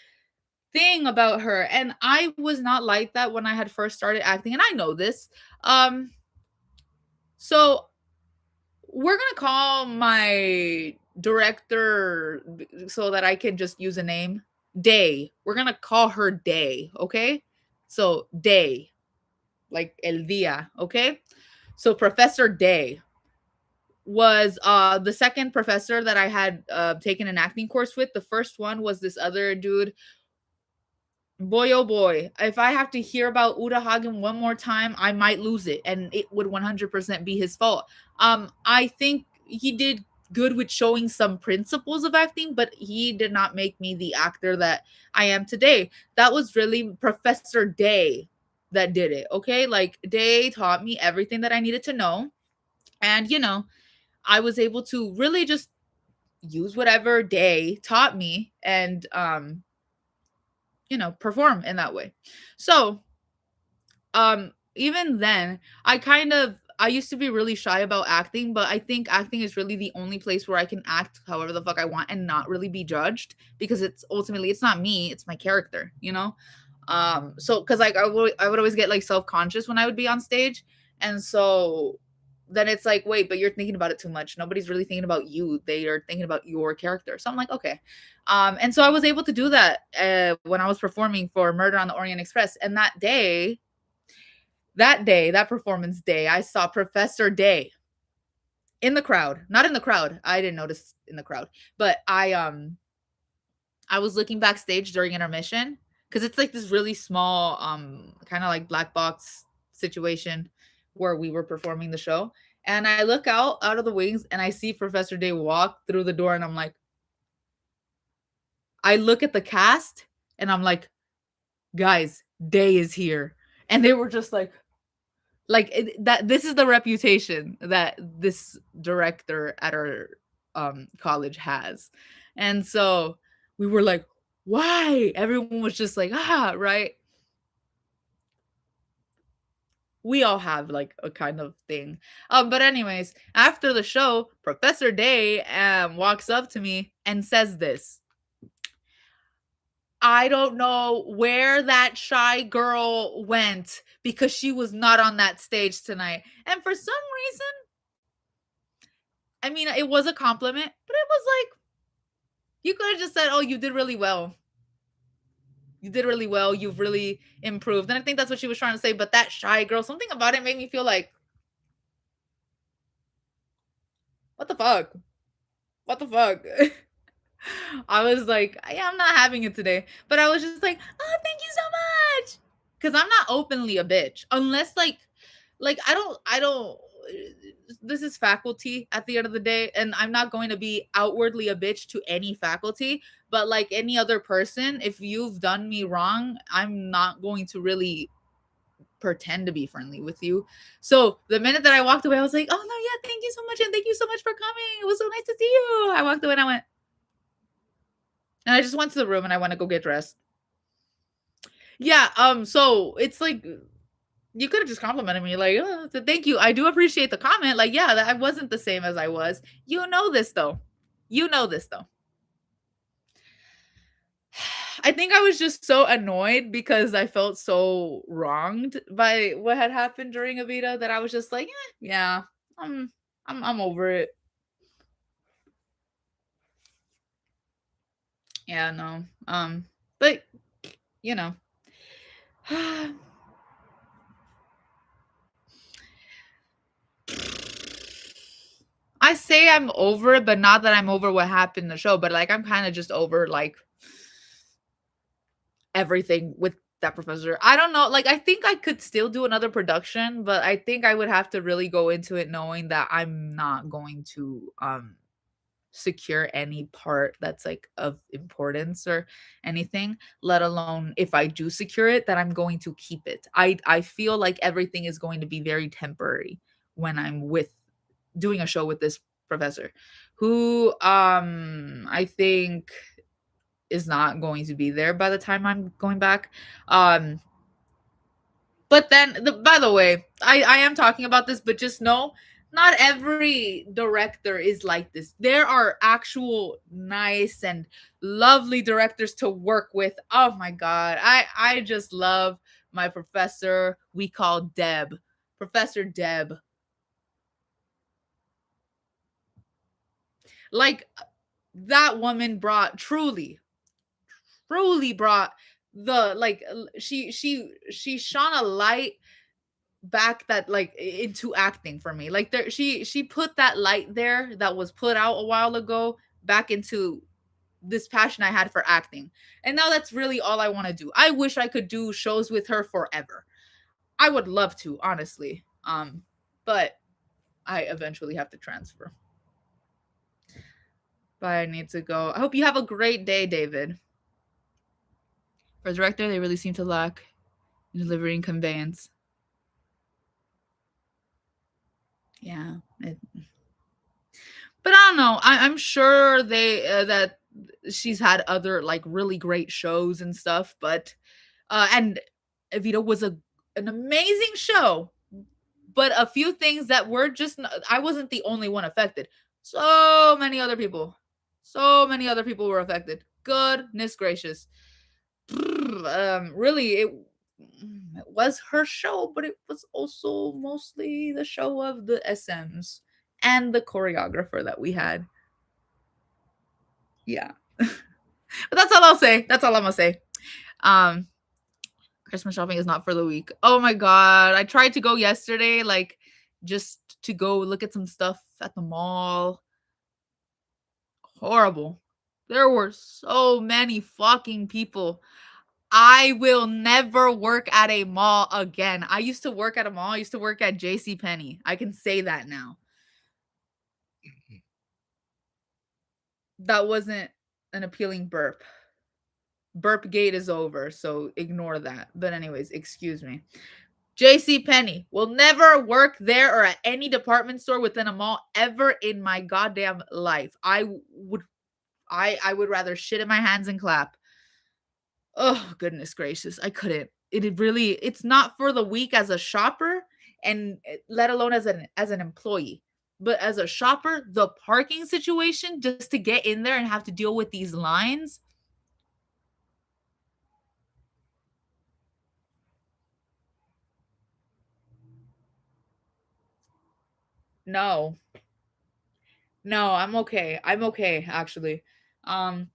A: thing about her, and I was not like that when I had first started acting, and I know this. So we're gonna call my director so that I can just use a name. Day. We're gonna call her Day, okay? So Day, like el día, okay? So Professor Day was the second professor that I had taken an acting course with. The first one was this other dude. Boy, oh boy, if I have to hear about Uda Hagen one more time, I might lose it, and it would 100% be his fault. I think he did good with showing some principles of acting, but he did not make me the actor that I am today. That was really Professor Day that did it. Okay, like Day taught me everything that I needed to know, and I was able to really just use whatever Day taught me and perform in that way. So, even then, I used to be really shy about acting, but I think acting is really the only place where I can act however the fuck I want and not really be judged because it's not me, it's my character, you know? So cuz like I would always get like self-conscious when I would be on stage. And so then it's like, wait, but you're thinking about it too much. Nobody's really thinking about you. They are thinking about your character. So I'm like, okay. And so I was able to do that when I was performing for Murder on the Orient Express. And that performance day, I saw Professor Day in the crowd. Not in the crowd. I didn't notice in the crowd, but I was looking backstage during intermission because it's like this really small, kind of like black box situation where we were performing the show. And I look out of the wings and I see Professor Day walk through the door and I'm like, I look at the cast and I'm like, guys, Day is here. And they were just like that this is the reputation that this director at our college has. And so we were like, why? Everyone was just like, right? We all have like a kind of thing. But anyways, after the show, Professor Day walks up to me and says this. I don't know where that shy girl went because she was not on that stage tonight. And for some reason, I mean, it was a compliment, but it was like, you could have just said, oh, you did really well. You did really well. You've really improved. And I think that's what she was trying to say. But that shy girl, something about it made me feel like, what the fuck? What the fuck? I was like, yeah, I'm not having it today. But I was just like, oh, thank you so much. Because I'm not openly a bitch. Unless like I don't this is faculty at the end of the day. And I'm not going to be outwardly a bitch to any faculty. But like any other person, if you've done me wrong, I'm not going to really pretend to be friendly with you. So the minute that I walked away, I was like, oh no, yeah, thank you so much. And thank you so much for coming. It was so nice to see you. I walked away and I went, and I just went to the room and I went to go get dressed. Yeah, so it's like you could have just complimented me, like, oh, thank you. I do appreciate the comment. Like, yeah, I wasn't the same as I was. You know this though. You know this though. I think I was just so annoyed because I felt so wronged by what had happened during Avita that I was just like, yeah, I'm over it. Yeah, no. But you know. I say I'm over it, but not that I'm over what happened in the show, but like I'm kind of just over like everything with that professor. I don't know. Like I think I could still do another production, but I think I would have to really go into it knowing that I'm not going to secure any part that's like of importance or anything, let alone if I do secure it that I'm going to keep it. I feel like everything is going to be very temporary when I'm with doing a show with this professor who I think is not going to be there by the time I'm going back. But then by the way, I am talking about this, but just know not every director is like this. There are actual nice and lovely directors to work with. Oh my god. I just love my professor we call Deb. Professor Deb. Like that woman brought truly brought the like she shone a light back that like into acting for me. Like there she put that light there that was put out a while ago back into this passion I had for acting. And now that's really all I want to do. I wish I could do shows with her forever. I would love to, honestly. But I eventually have to transfer. But I need to go. I hope you have a great day, David. For a director, they really seem to lack in delivering conveyance. Yeah. But I don't know. I'm sure they that she's had other like really great shows and stuff. But and Evita was an amazing show. But a few things that were just I wasn't the only one affected. So many other people were affected. Goodness gracious. Really, it was her show, but it was also mostly the show of the SMs and the choreographer that we had. Yeah. But that's all I'll say. That's all I'm gonna say. Um, Christmas shopping is not for the weak. Oh my god. I tried to go yesterday, like just to go look at some stuff at the mall. Horrible. There were so many fucking people. I will never work at a mall again. I used to work at a mall. I used to work at J.C. Penney. I can say that now. That wasn't an appealing burp. Burp gate is over, so ignore that. But anyways, excuse me. J.C. Penney will never work there or at any department store within a mall ever in my goddamn life. I would rather shit in my hands and clap. Oh, goodness gracious. I couldn't. It's not for the weak as a shopper and let alone as an employee. But as a shopper, the parking situation just to get in there and have to deal with these lines. No. No, I'm okay. I'm okay actually. Um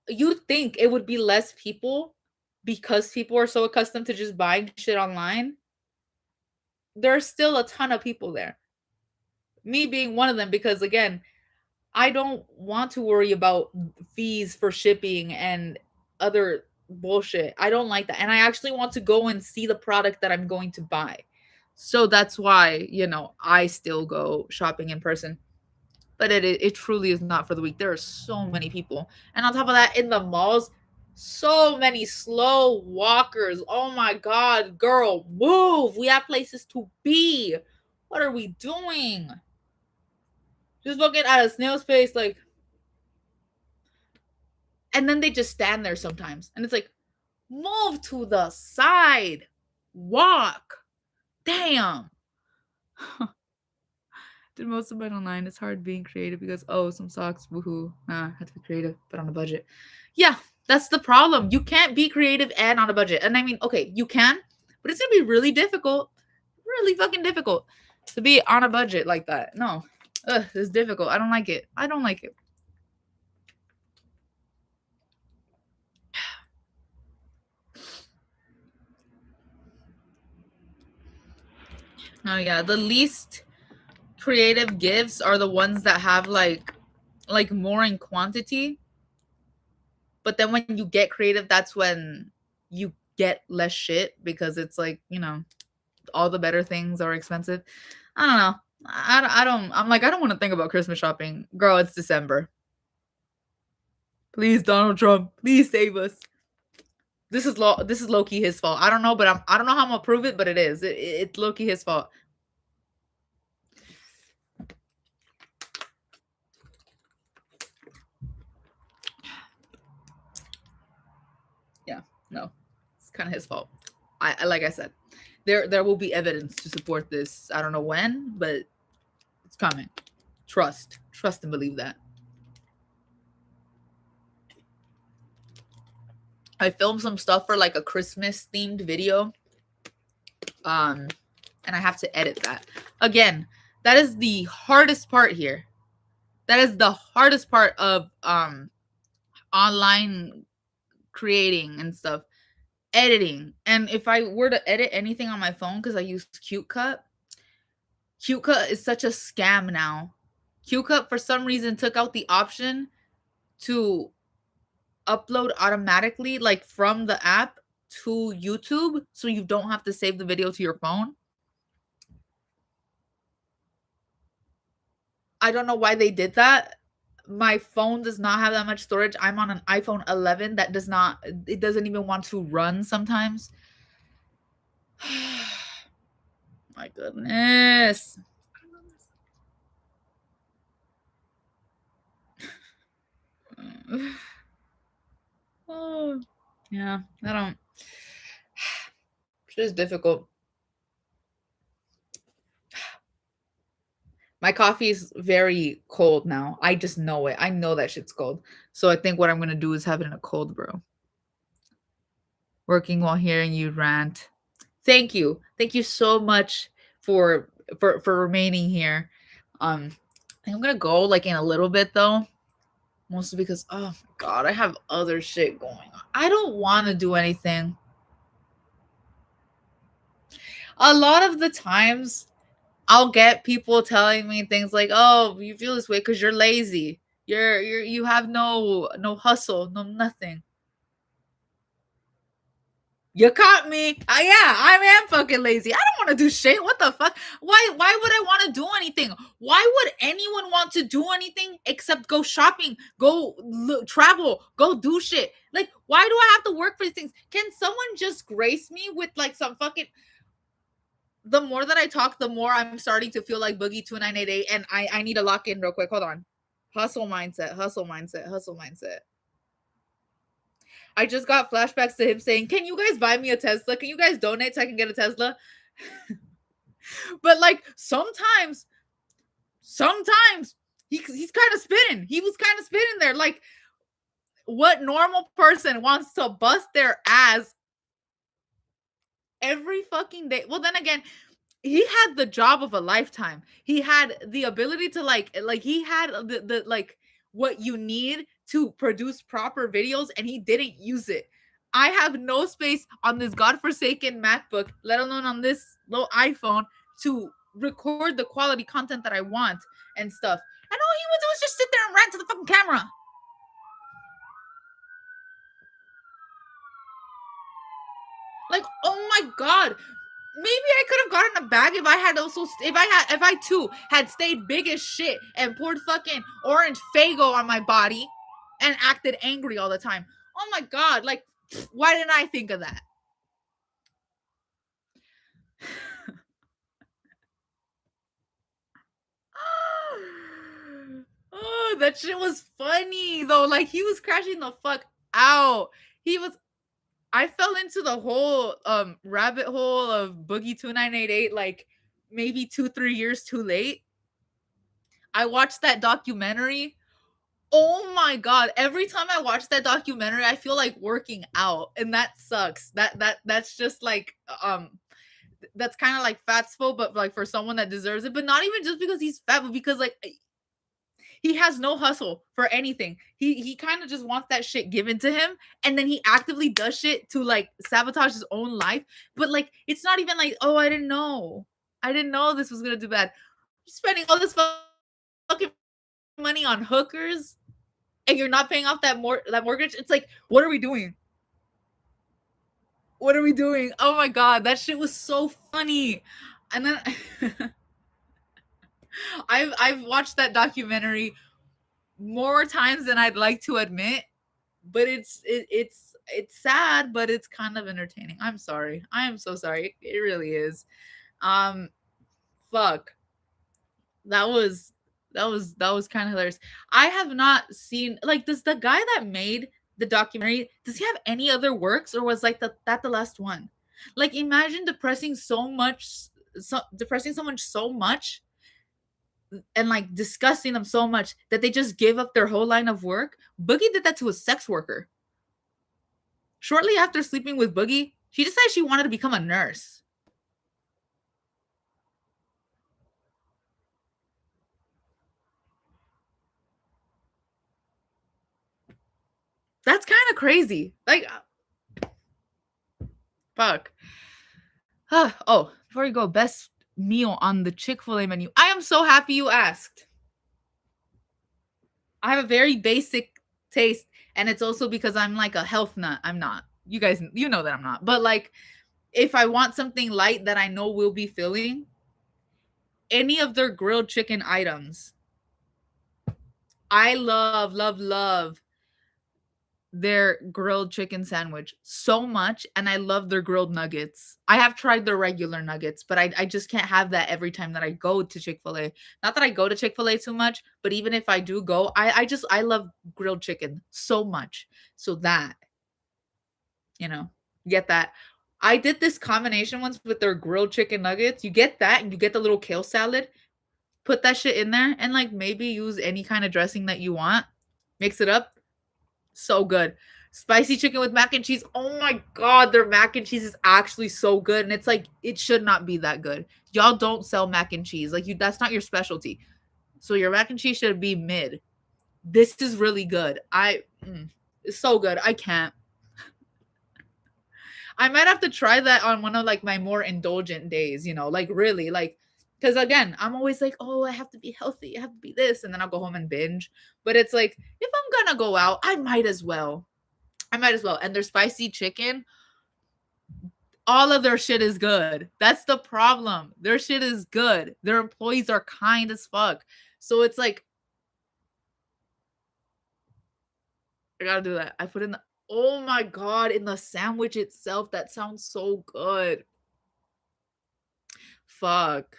A: you'd think it would be less people because people are so accustomed to just buying shit online. There's still a ton of people there. Me being one of them because again, I don't want to worry about fees for shipping and other bullshit. I don't like that. And I actually want to go and see the product that I'm going to buy. So that's why, I still go shopping in person. But it truly is not for the weak. There are so many people. And on top of that, in the malls, so many slow walkers. Oh my god, girl, move. We have places to be. What are we doing? Just looking at a snail's pace, like, and then they just stand there sometimes. And it's like, move to the side. Walk. Damn. Did most of mine online. It's hard being creative because some socks, woohoo. Nah, have to be creative, but on a budget. Yeah, that's the problem. You can't be creative and on a budget. And I mean, okay, you can, but it's gonna be really difficult, really fucking difficult to be on a budget like that. No, it's difficult. I don't like it. I don't like it. Oh yeah, the least creative gifts are the ones that have like more in quantity. But then when you get creative, that's when you get less shit because it's like, all the better things are expensive. I don't know. I'm like, I don't want to think about Christmas shopping. Girl, it's December. Please, Donald Trump, please save us. This is low key his fault. I don't know, but I don't know how I'm gonna prove it, but it is. It's low key his fault. Yeah, no, it's kind of his fault. I like I said, there will be evidence to support this. I don't know when, but it's coming. Trust and believe that. I filmed some stuff for like a Christmas themed video. And I have to edit that. Again, that is the hardest part here. That is the hardest part of online creating and stuff. Editing. And if I were to edit anything on my phone because I use CuteCut is such a scam now. CuteCut for some reason took out the option to upload automatically like from the app to YouTube so you don't have to save the video to your phone. I don't know why they did that. My phone does not have that much storage. I'm on an iPhone 11 that doesn't even want to run sometimes. My goodness. Oh, yeah, I don't. It's just difficult. My coffee is very cold now. I just know it. I know that shit's cold. So I think what I'm gonna do is have it in a cold brew. Working while hearing you rant. Thank you. Thank you so much for remaining here. I think I'm gonna go like in a little bit though. Mostly because oh my god, I have other shit going on. I don't want to do anything. A lot of the times I'll get people telling me things like, "Oh, you feel this way because you're lazy. You have no hustle, no nothing." You caught me. Yeah, I am fucking lazy. I don't want to do shit. What the fuck? Why would I want to do anything? Why would anyone want to do anything except go shopping, go travel, go do shit? Like, why do I have to work for these things? Can someone just grace me with like some fucking. The more that I talk, the more I'm starting to feel like Boogie 2988, and I need to lock in real quick. Hold on. Hustle mindset, hustle mindset, hustle mindset. I just got flashbacks to him saying, "Can you guys buy me a Tesla? Can you guys donate so I can get a Tesla?" But like sometimes he's kind of spinning. He was kind of spinning there. Like, what normal person wants to bust their ass every fucking day? Well, then again, he had the job of a lifetime. He had the ability to like he had the like what you need to produce proper videos, and he didn't use it. I have no space on this godforsaken MacBook, let alone on this little iPhone, to record the quality content that I want and stuff. And all he would do is just sit there and rant to the fucking camera. Like, oh my god. Maybe I could have gotten a bag if I had also if I too had stayed big as shit and poured fucking orange Fago on my body and acted angry all the time. Oh my god, like, why didn't I think of that? Oh, that shit was funny though. Like, he was crashing the fuck out. He was I fell into the whole rabbit hole of Boogie 2988 like maybe 2-3 years too late. I watched that documentary. Oh my god, every time I watch that documentary, I feel like working out, and that sucks. That's just like that's kind of like fatspo, but like for someone that deserves it, but not even just because he's fat, but because like he has no hustle for anything. He kind of just wants that shit given to him, and then he actively does shit to like sabotage his own life. But like, it's not even like, oh, I didn't know. I didn't know this was gonna do bad. Spending all this fucking money on hookers, and you're not paying off that mortgage. It's like, what are we doing? What are we doing? Oh my god, that shit was so funny. And then I've watched that documentary more times than I'd like to admit, but it's sad, but it's kind of entertaining. I'm sorry. I am so sorry. It really is. Um fuck. That was kind of hilarious. I have not seen, like, does the guy that made the documentary, does he have any other works, or was like that the last one? Like, imagine depressing someone so much and like disgusting them so much that they just gave up their whole line of work. Boogie did that to a sex worker. Shortly after sleeping with Boogie, she decided she wanted to become a nurse. That's kind of crazy. Like, fuck. Oh, before you go, best meal on the Chick-fil-A menu. I am so happy you asked. I have a very basic taste, and it's also because I'm like a health nut. I'm not. You guys, you know that I'm not. But like, if I want something light that I know will be filling, any of their grilled chicken items. I love their grilled chicken sandwich so much, and I love their grilled nuggets. I have tried their regular nuggets, but I just can't have that every time that I go to Chick-fil-A. Not that I go to Chick-fil-A too much, but even if I do go, I love grilled chicken so much. So that, you know, get that. I did this combination once with their grilled chicken nuggets. You get that, and you get the little kale salad. Put that shit in there, and like maybe use any kind of dressing that you want. Mix it up. So good. Spicy chicken with mac and cheese. Oh my god, their mac and cheese is actually so good. And it's like, it should not be that good. Y'all don't sell mac and cheese. Like, that's not your specialty. So your mac and cheese should be mid. This is really good. It's so good. I can't. I might have to try that on one of like my more indulgent days, like really, like, because again, I'm always like, oh, I have to be healthy, I have to be this, and then I'll go home and binge. But it's like, if I'm gonna go out, I might as well. And their spicy chicken, all of their shit is good. That's the problem. Their shit is good. Their employees are kind as fuck. So it's like, I gotta do that. I put in the, oh my god, in the sandwich itself. That sounds so good. Fuck.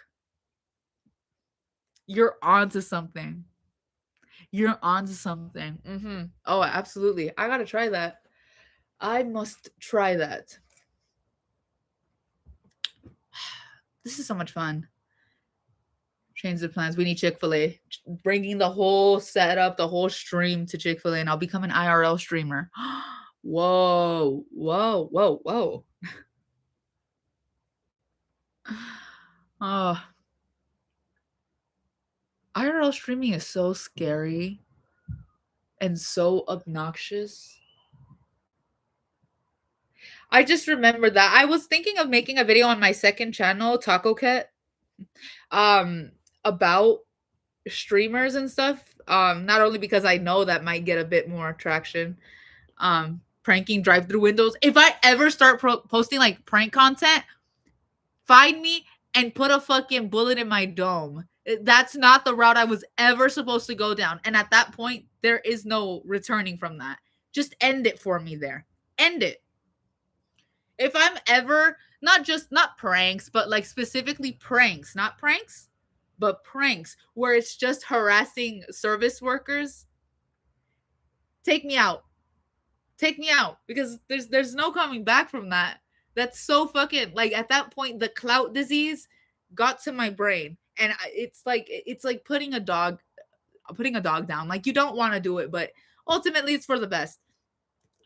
A: You're onto something. You're onto something. Oh, absolutely. I gotta try that. I must try that. This is so much fun. Change the plans. We need Chick-fil-A. Bringing the whole setup, the whole stream to Chick-fil-A, and I'll become an IRL streamer. Whoa, whoa, whoa, whoa. Oh, IRL streaming is so scary and so obnoxious. I just remember that I was thinking of making a video on my second channel, Taco Cat, about streamers and stuff. Not only because I know that might get a bit more traction, pranking drive-through windows. If I ever start posting like prank content, find me and put a fucking bullet in my dome. That's not the route I was ever supposed to go down. And at that point, there is no returning from that. Just end it for me there. End it. If I'm ever not pranks, but like specifically pranks, not pranks, but pranks where it's just harassing service workers, take me out. Take me out, because there's no coming back from that. That's so fucking, like, at that point the clout disease got to my brain, and it's like putting a dog down. Like, you don't want to do it, but ultimately it's for the best.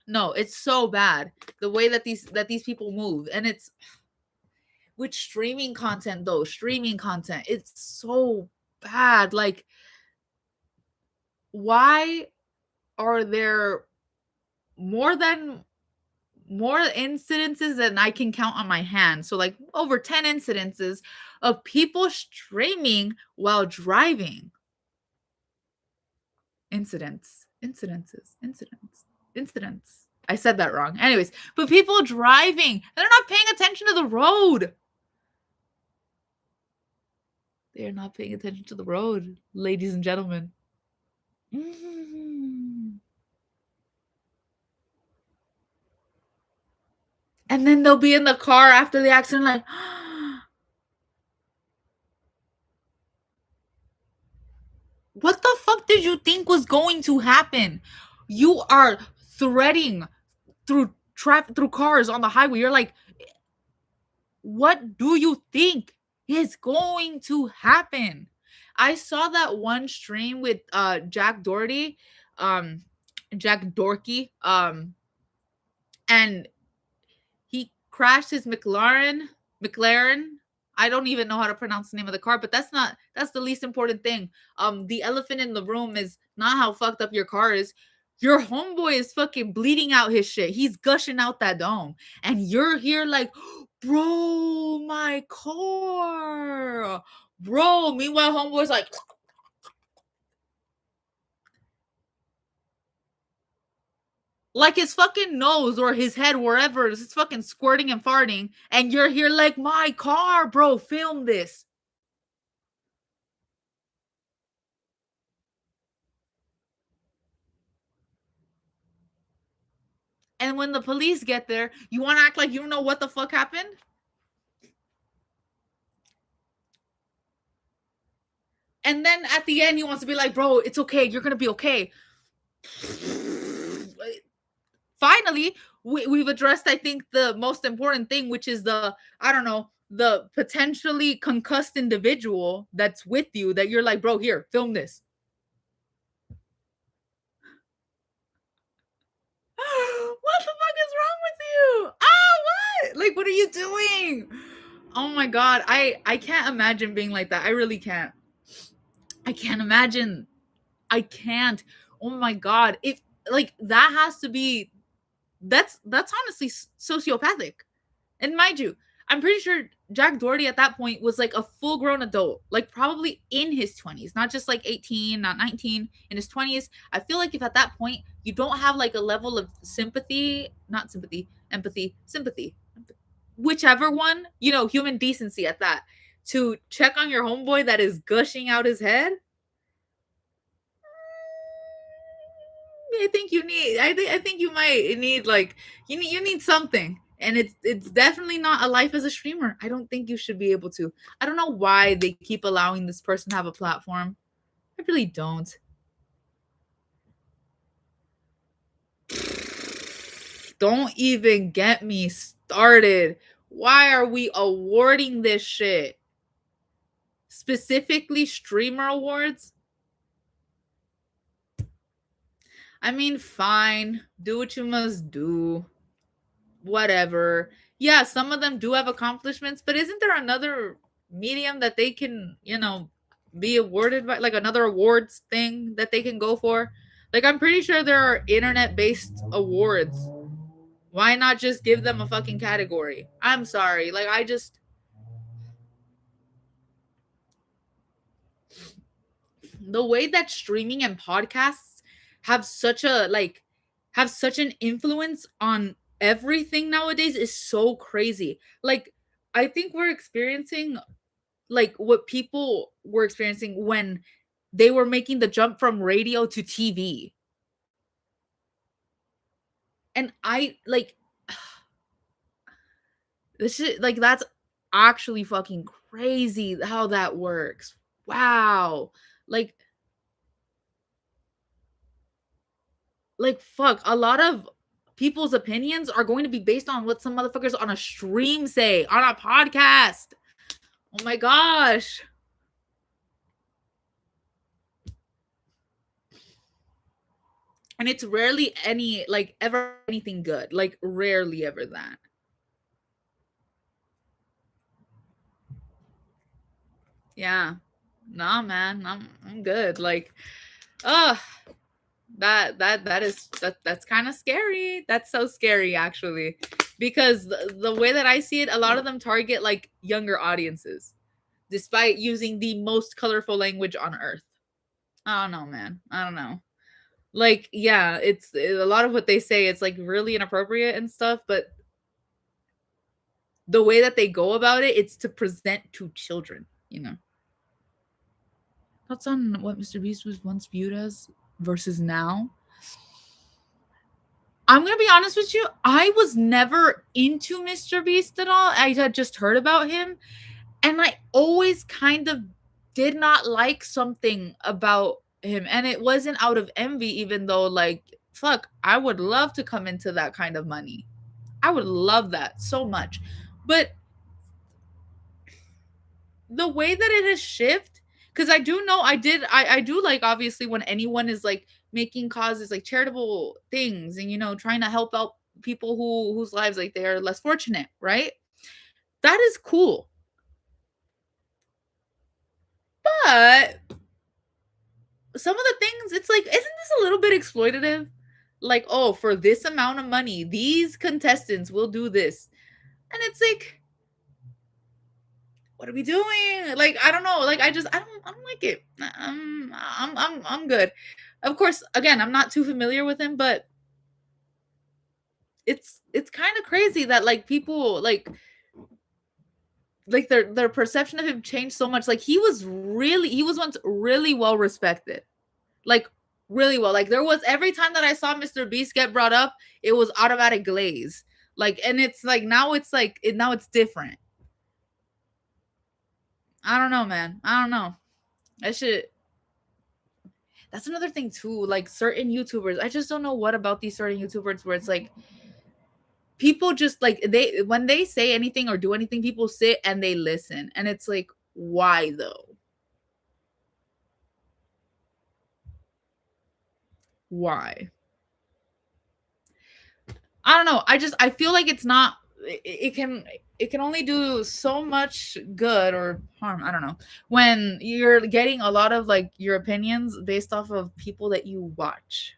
A: No, it's so bad the way that these people move. And it's with streaming content, though. Streaming content, it's so bad. Like, why are there more incidences than I can count on my hand? So like over 10 incidences of people streaming while driving. Incidents. I said that wrong. Anyways, but people driving, they're not paying attention to the road. They're not paying attention to the road, ladies and gentlemen. And then they'll be in the car after the accident like, what the fuck did you think was going to happen? You are threading through traffic, through cars on the highway. You're like, what do you think is going to happen? I saw that one stream with Jack Doherty, Jack Dorky, and he crashed his McLaren. I don't even know how to pronounce the name of the car, but that's the least important thing. The elephant in the room is not how fucked up your car is. Your homeboy is fucking bleeding out his shit. He's gushing out that dome. And you're here like, bro, my car. Bro, meanwhile, homeboy's like his fucking nose or his head, wherever, is fucking squirting and farting. And you're here like, my car, bro, film this. And when the police get there, you want to act like you don't know what the fuck happened? And then at the end, he wants to be like, bro, it's okay. You're going to be okay. Finally, we've addressed, I think, the most important thing, which is the potentially concussed individual that's with you, that you're like, bro, here, film this. What the fuck is wrong with you? What? Like, what are you doing? Oh my god, I can't imagine being like that. I really can't. I can't imagine. I can't. Oh my god. If like that has to be that's honestly sociopathic. And mind you, I'm pretty sure Jack Doherty at that point was like a full-grown adult, like probably in his 20s, not just like 18, not 19, in his 20s. I feel like if at that point you don't have like a level of empathy, whichever one, human decency at that, to check on your homeboy that is gushing out his head. I think you might need, like, you need something. And it's definitely not a life as a streamer. I don't think you should be able to. I don't know why they keep allowing this person to have a platform. I really don't. Don't even get me started. Why are we awarding this shit? Specifically streamer awards? I mean, fine. Do what you must do. Whatever. Yeah, some of them do have accomplishments, but isn't there another medium that they can, be awarded by, like another awards thing that they can go for? Like, I'm pretty sure there are internet-based awards. Why not just give them a fucking category? I'm sorry. Like, the way that streaming and podcasts have such an influence on everything nowadays is so crazy. Like, I think we're experiencing like what people were experiencing when they were making the jump from radio to TV. And I like this shit, like, that's actually fucking crazy how that works. Wow. Like fuck, a lot of people's opinions are going to be based on what some motherfuckers on a stream say, on a podcast. Oh my gosh. And it's rarely ever anything good. Like, rarely ever that. Yeah. Nah, man. I'm good. Like, ugh. That's kind of scary. That's so scary, actually, because the way that I see it, a lot of them target like younger audiences, despite using the most colorful language on earth. I don't know, man. I don't know. Like, yeah, it's a lot of what they say. It's like really inappropriate and stuff, but the way that they go about it, it's to present to children. Thoughts on what Mr. Beast was once viewed as versus now? I'm gonna be honest with you. I was never into Mr. Beast at all. I had just heard about him, and I always kind of did not like something about him. And it wasn't out of envy, even though, like, fuck, I would love to come into that kind of money. I would love that so much. But the way that it has shifted, because I do know I do like, obviously, when anyone is like making causes, like charitable things, and trying to help out people whose lives, like, they are less fortunate, right? That is cool. But some of the things, it's like, isn't this a little bit exploitative? Like, oh, for this amount of money, these contestants will do this. And it's like, what are we doing? Like, I don't know. Like, I don't like it. I'm good. Of course, again, I'm not too familiar with him, but it's kind of crazy that, like, people like their perception of him changed so much. Like, he was once really well respected. Like, really well. Like, there was, every time that I saw Mr. Beast get brought up, it was automatic glaze. Like, and it's like, now it's like now it's different. I don't know, man. I don't know. That shit. That's another thing too. Like, certain YouTubers, I just don't know what about these certain YouTubers where it's like people just, like, when they say anything or do anything, people sit and they listen, and it's like, why though? Why? I don't know. I feel like it's not. It can only do so much good or harm. I don't know. When you're getting a lot of, like, your opinions based off of people that you watch.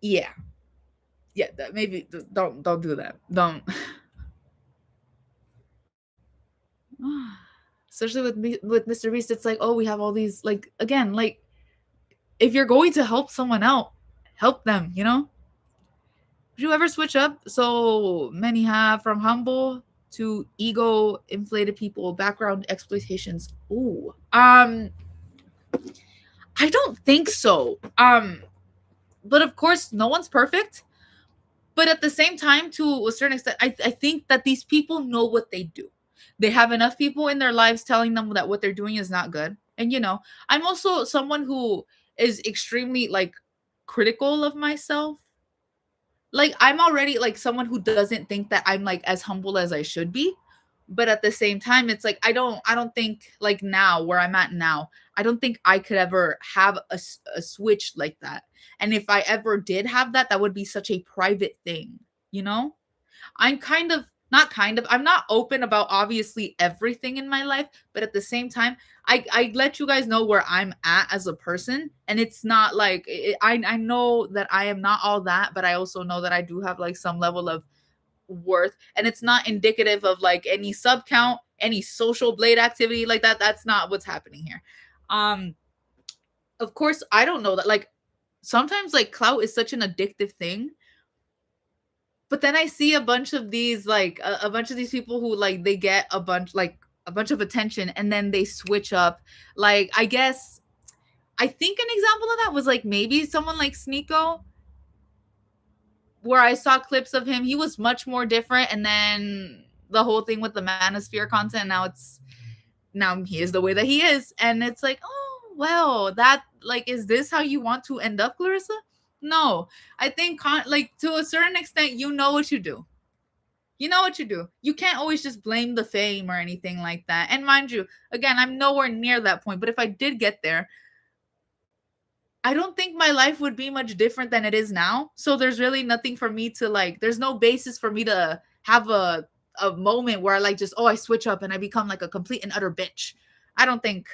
A: Yeah. Yeah, that maybe don't do that. Don't. Especially with me, with Mr. Beast, it's like, oh, we have all these, like, again, like, if you're going to help someone out, help them. Did you ever switch up? So many have from humble to ego inflated people, background exploitations. Ooh. I don't think so. But of course no one's perfect. But at the same time, to a certain extent, I think that these people know what they do. They have enough people in their lives telling them that what they're doing is not good. And I'm also someone who is extremely like critical of myself. Like I'm already like someone who doesn't think that I'm like as humble as I should be. But at the same time, it's like I don't think like now where I'm at now, I don't think I could ever have a switch like that. And if I ever did have that, that would be such a private thing, you know? I'm kind of not kind of I'm not open about obviously everything in my life, but at the same time, I let you guys know where I'm at as a person, and it's not like I know that I am not all that, but I also know that I do have like some level of worth, and it's not indicative of like any sub count, any social blade activity like that. That's not what's happening here. Um of course, I don't know that like sometimes like clout is such an addictive thing, but then I see a bunch of these like a bunch of these people who like they get a bunch of attention and then they switch up. Like I guess I think an example of that was like maybe someone like Sneeko, where I saw clips of him. He was much more different, and then the whole thing with the Manosphere content. Now he is the way that he is, and it's like, oh well, that like is this how you want to end up, Clarissa? No, I think like to a certain extent, you know what you do. You know what you do. You can't always just blame the fame or anything like that. And mind you, again, I'm nowhere near that point. But if I did get there, I don't think my life would be much different than it is now. So there's really nothing for me to like, there's no basis for me to have a moment where I like just, oh, I switch up and I become like a complete and utter bitch. I don't think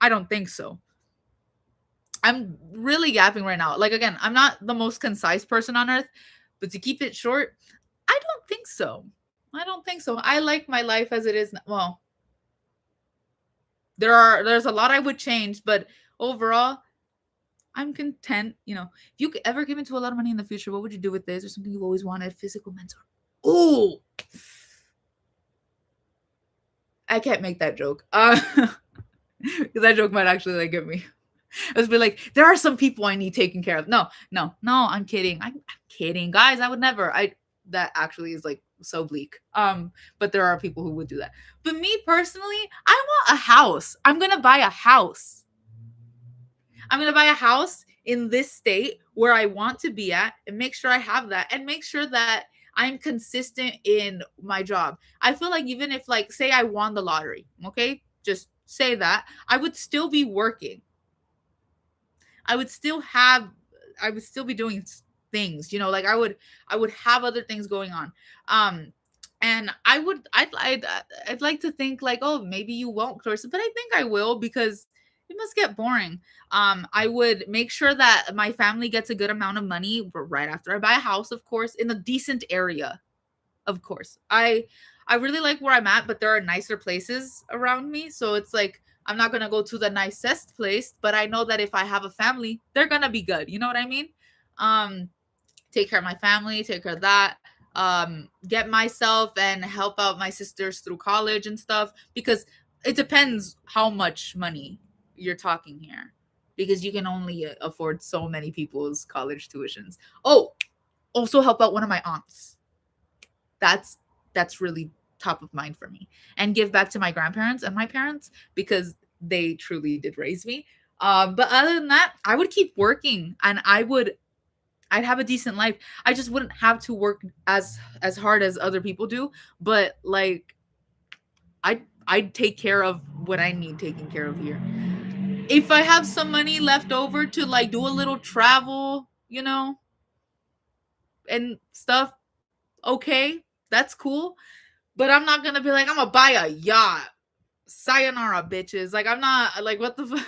A: I don't think so. I'm really yapping right now. Like again, I'm not the most concise person on earth, but to keep it short, I don't think so. I don't think so. I like my life as it is. Well, there's a lot I would change, but overall, I'm content. If you could ever give into a lot of money in the future, what would you do with this? Or something you've always wanted? Physical, mentor. Oh, I can't make that joke. Because that joke might actually like get me. I was be like, there are some people I need taken care of. No, no, no, I'm kidding. I'm kidding, guys. I would never. I That actually is like so bleak. But there are people who would do that. But me personally, I want a house. I'm gonna buy a house. I'm gonna buy a house in this state where I want to be at, and make sure I have that, and make sure that I'm consistent in my job. I feel like even if like say I won the lottery, okay, just say that I would still be working. I would still have I would still be doing things, like I would have other things going on. And I'd like to think like, oh, maybe you won't, Clarissa, but I think I will because it must get boring. I would make sure that my family gets a good amount of money right after I buy a house, of course, in a decent area. Of course. I really like where I'm at, but there are nicer places around me. So it's like I'm not gonna go to the nicest place, but I know that if I have a family, they're gonna be good. You know what I mean? Um, Take care of my family, take care of that. Get myself and help out my sisters through college and stuff because it depends how much money you're talking here. Because you can only afford so many people's college tuitions. Oh, also help out one of my aunts. That's really top of mind for me, and give back to my grandparents and my parents because they truly did raise me. But other than that, I would keep working, and I'd have a decent life. I just wouldn't have to work as hard as other people do, but like I'd take care of what I need taken care of here. If I have some money left over to like do a little travel, and stuff, okay, that's cool. But I'm not gonna be like, I'm gonna buy a yacht. Sayonara, bitches. Like I'm not like what the fuck.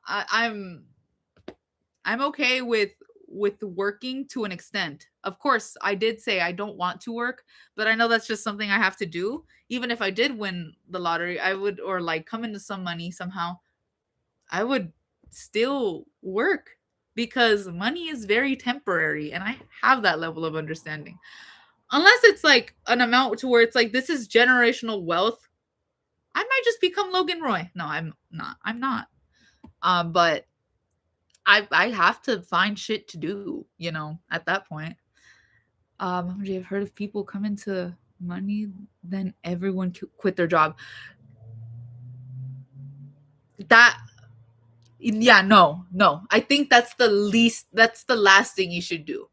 A: I, I'm I'm okay with working to an extent. Of course, I did say I don't want to work, but I know that's just something I have to do. Even if I did win the lottery, I would or like come into some money somehow, I would still work. because money is very temporary, and I have that level of understanding. Unless it's like an amount to where it's like this is generational wealth, I might just become Logan Roy. No, I'm not. I'm not. But I have to find shit to do, at that point. I've heard of people come into money, then everyone quit their job. That yeah, no. I think that's the last thing you should do.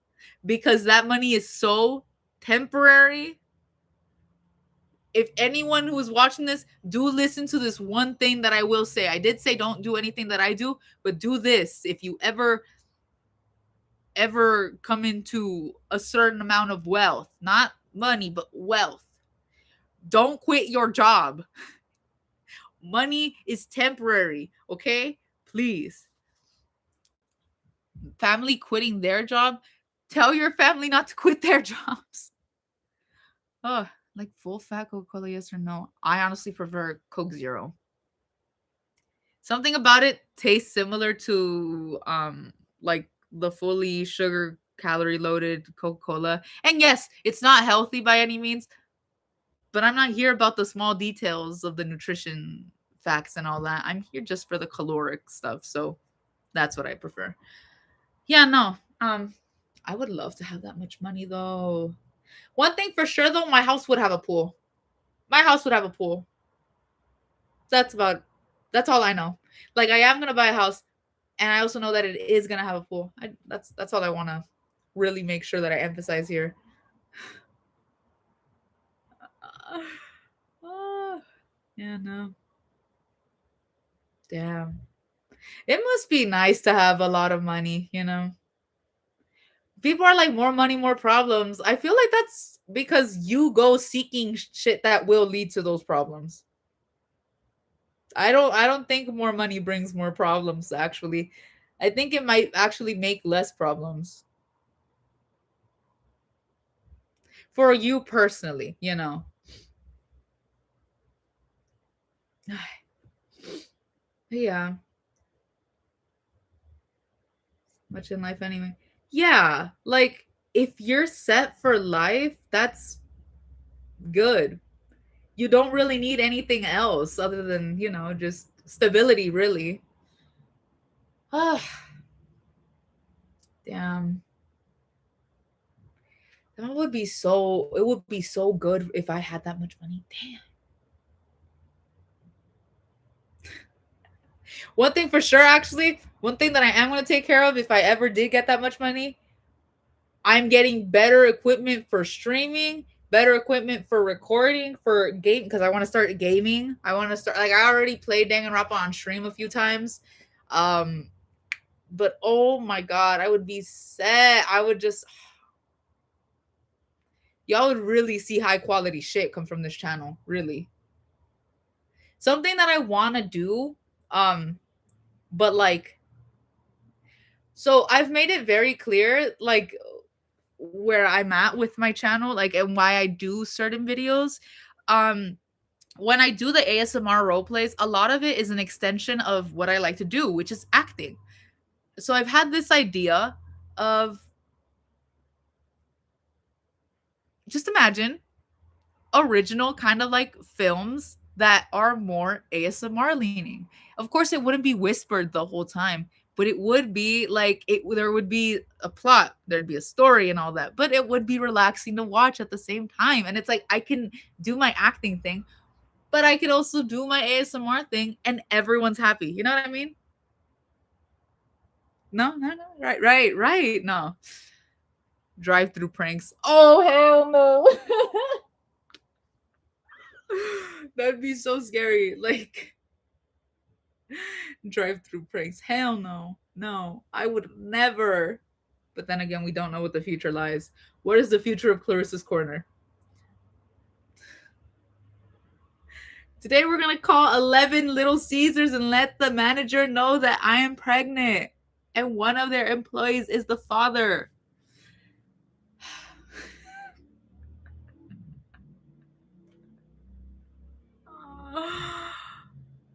A: Because that money is so temporary. If anyone who is watching this, do listen to this one thing that I will say. I did say don't do anything that I do, but do this. If you ever come into a certain amount of wealth, not money, but wealth, don't quit your job. Money is temporary, okay? Please. Family quitting their job, tell your family not to quit their jobs. Oh, like full fat Coca-Cola, yes or no? I honestly prefer Coke Zero. Something about it tastes similar to like the fully sugar calorie loaded Coca-Cola. And yes, it's not healthy by any means, but I'm not here about the small details of the nutrition facts and all that. I'm here just for the caloric stuff. So that's what I prefer. Yeah, no. I would love to have that much money though. One thing for sure though, my house would have a pool. My house would have a pool. That's all I know. Like I am gonna buy a house, and I also know that it is gonna have a pool. That's all I want to really make sure that I emphasize here. Yeah, no. Damn. It must be nice to have a lot of money. People are like more money, more problems. I feel like that's because you go seeking shit that will lead to those problems. I don't think more money brings more problems actually. I think it might actually make less problems for you personally. Yeah, much in life anyway. Yeah, like if you're set for life, that's good. You don't really need anything else other than, just stability, really. Ah, damn. It would be so good if I had that much money. Damn. One thing for sure, actually, one thing that I am going to take care of if I ever did get that much money, I'm getting better equipment for streaming, better equipment for recording, for game, because I want to start gaming. I want to start, like, I already played Danganronpa on stream a few times. Um, but oh my god, I would be set. I would just, y'all would really see high quality shit come from this channel, really. Something that I want to do, but like, so I've made it very clear, like, where I'm at with my channel, like, and why I do certain videos. Um, when I do the ASMR role plays, a lot of it is an extension of what I like to do, which is acting. So I've had this idea of, just imagine original kind of like films that are more ASMR leaning. Of course, it wouldn't be whispered the whole time, but it would be like there would be a plot, there'd be a story and all that, but it would be relaxing to watch at the same time. And it's like I can do my acting thing, but I could also do my ASMR thing and everyone's happy. You know what I mean? No, no, no. Right. No. Drive-through pranks. Oh, hell no. That'd be so scary. Like, drive-through pranks. Hell no. No, I would never. But then again, we don't know what the future lies. What is the future of Clarissa's Corner? Today we're gonna call 11 Little Caesars and let the manager know that I am pregnant. And one of their employees is the father.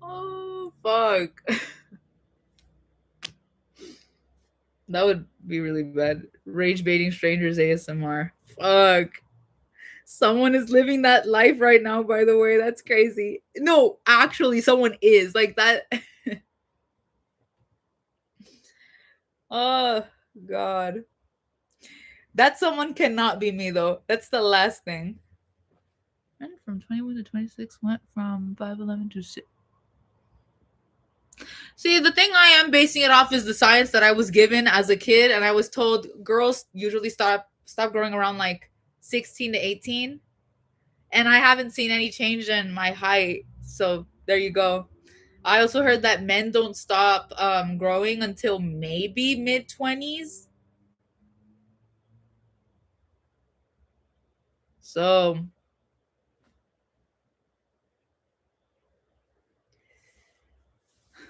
A: Oh, fuck. That would be really bad. Rage baiting strangers ASMR. Fuck. Someone is living that life right now, by the way. That's crazy. No, actually, someone is. Like that. Oh, God. That someone cannot be me, though. That's the last thing. And from 21 to 26 went from 5'11 to 6. See, the thing I am basing it off is the science that I was given as a kid, and I was told girls usually stop growing around like 16 to 18, and I haven't seen any change in my height. So there you go. I also heard that men don't stop growing until maybe mid 20s. So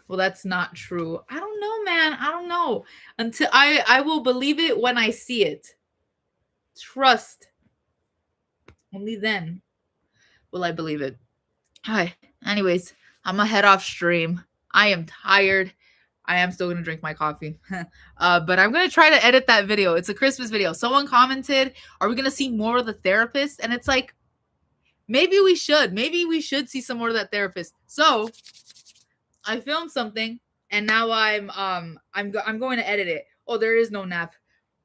A: well, that's not true. I don't know, man. I don't know. Until I will believe it when I see it. Trust. Only then will I believe it. Hi. Anyways, I'm gonna head off stream. I am tired. I am still gonna drink my coffee. But I'm gonna try to edit that video. It's a Christmas video. Someone commented, are we gonna see more of the therapist? And it's like, maybe we should. Maybe we should see some more of that therapist. So I filmed something and now I'm going to edit it. Oh, there is no nap.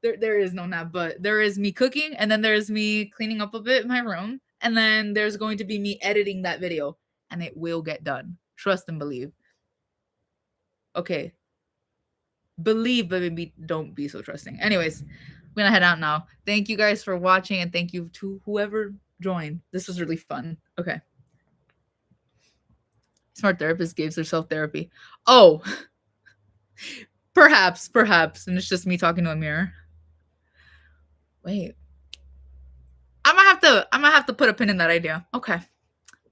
A: There is no nap, but there is me cooking, and then there's me cleaning up a bit in my room, and then there's going to be me editing that video, and it will get done. Trust and believe. Okay. Believe, but maybe don't be so trusting. Anyways, I'm gonna head out now. Thank you guys for watching, and thank you to whoever joined. This was really fun. Okay. Smart therapist gives herself therapy. Oh, perhaps, and it's just me talking to a mirror. Wait, I'm gonna have to put a pin in that idea. Okay.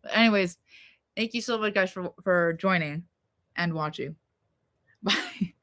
A: But anyways, thank you so much, guys, for joining and watching. Bye.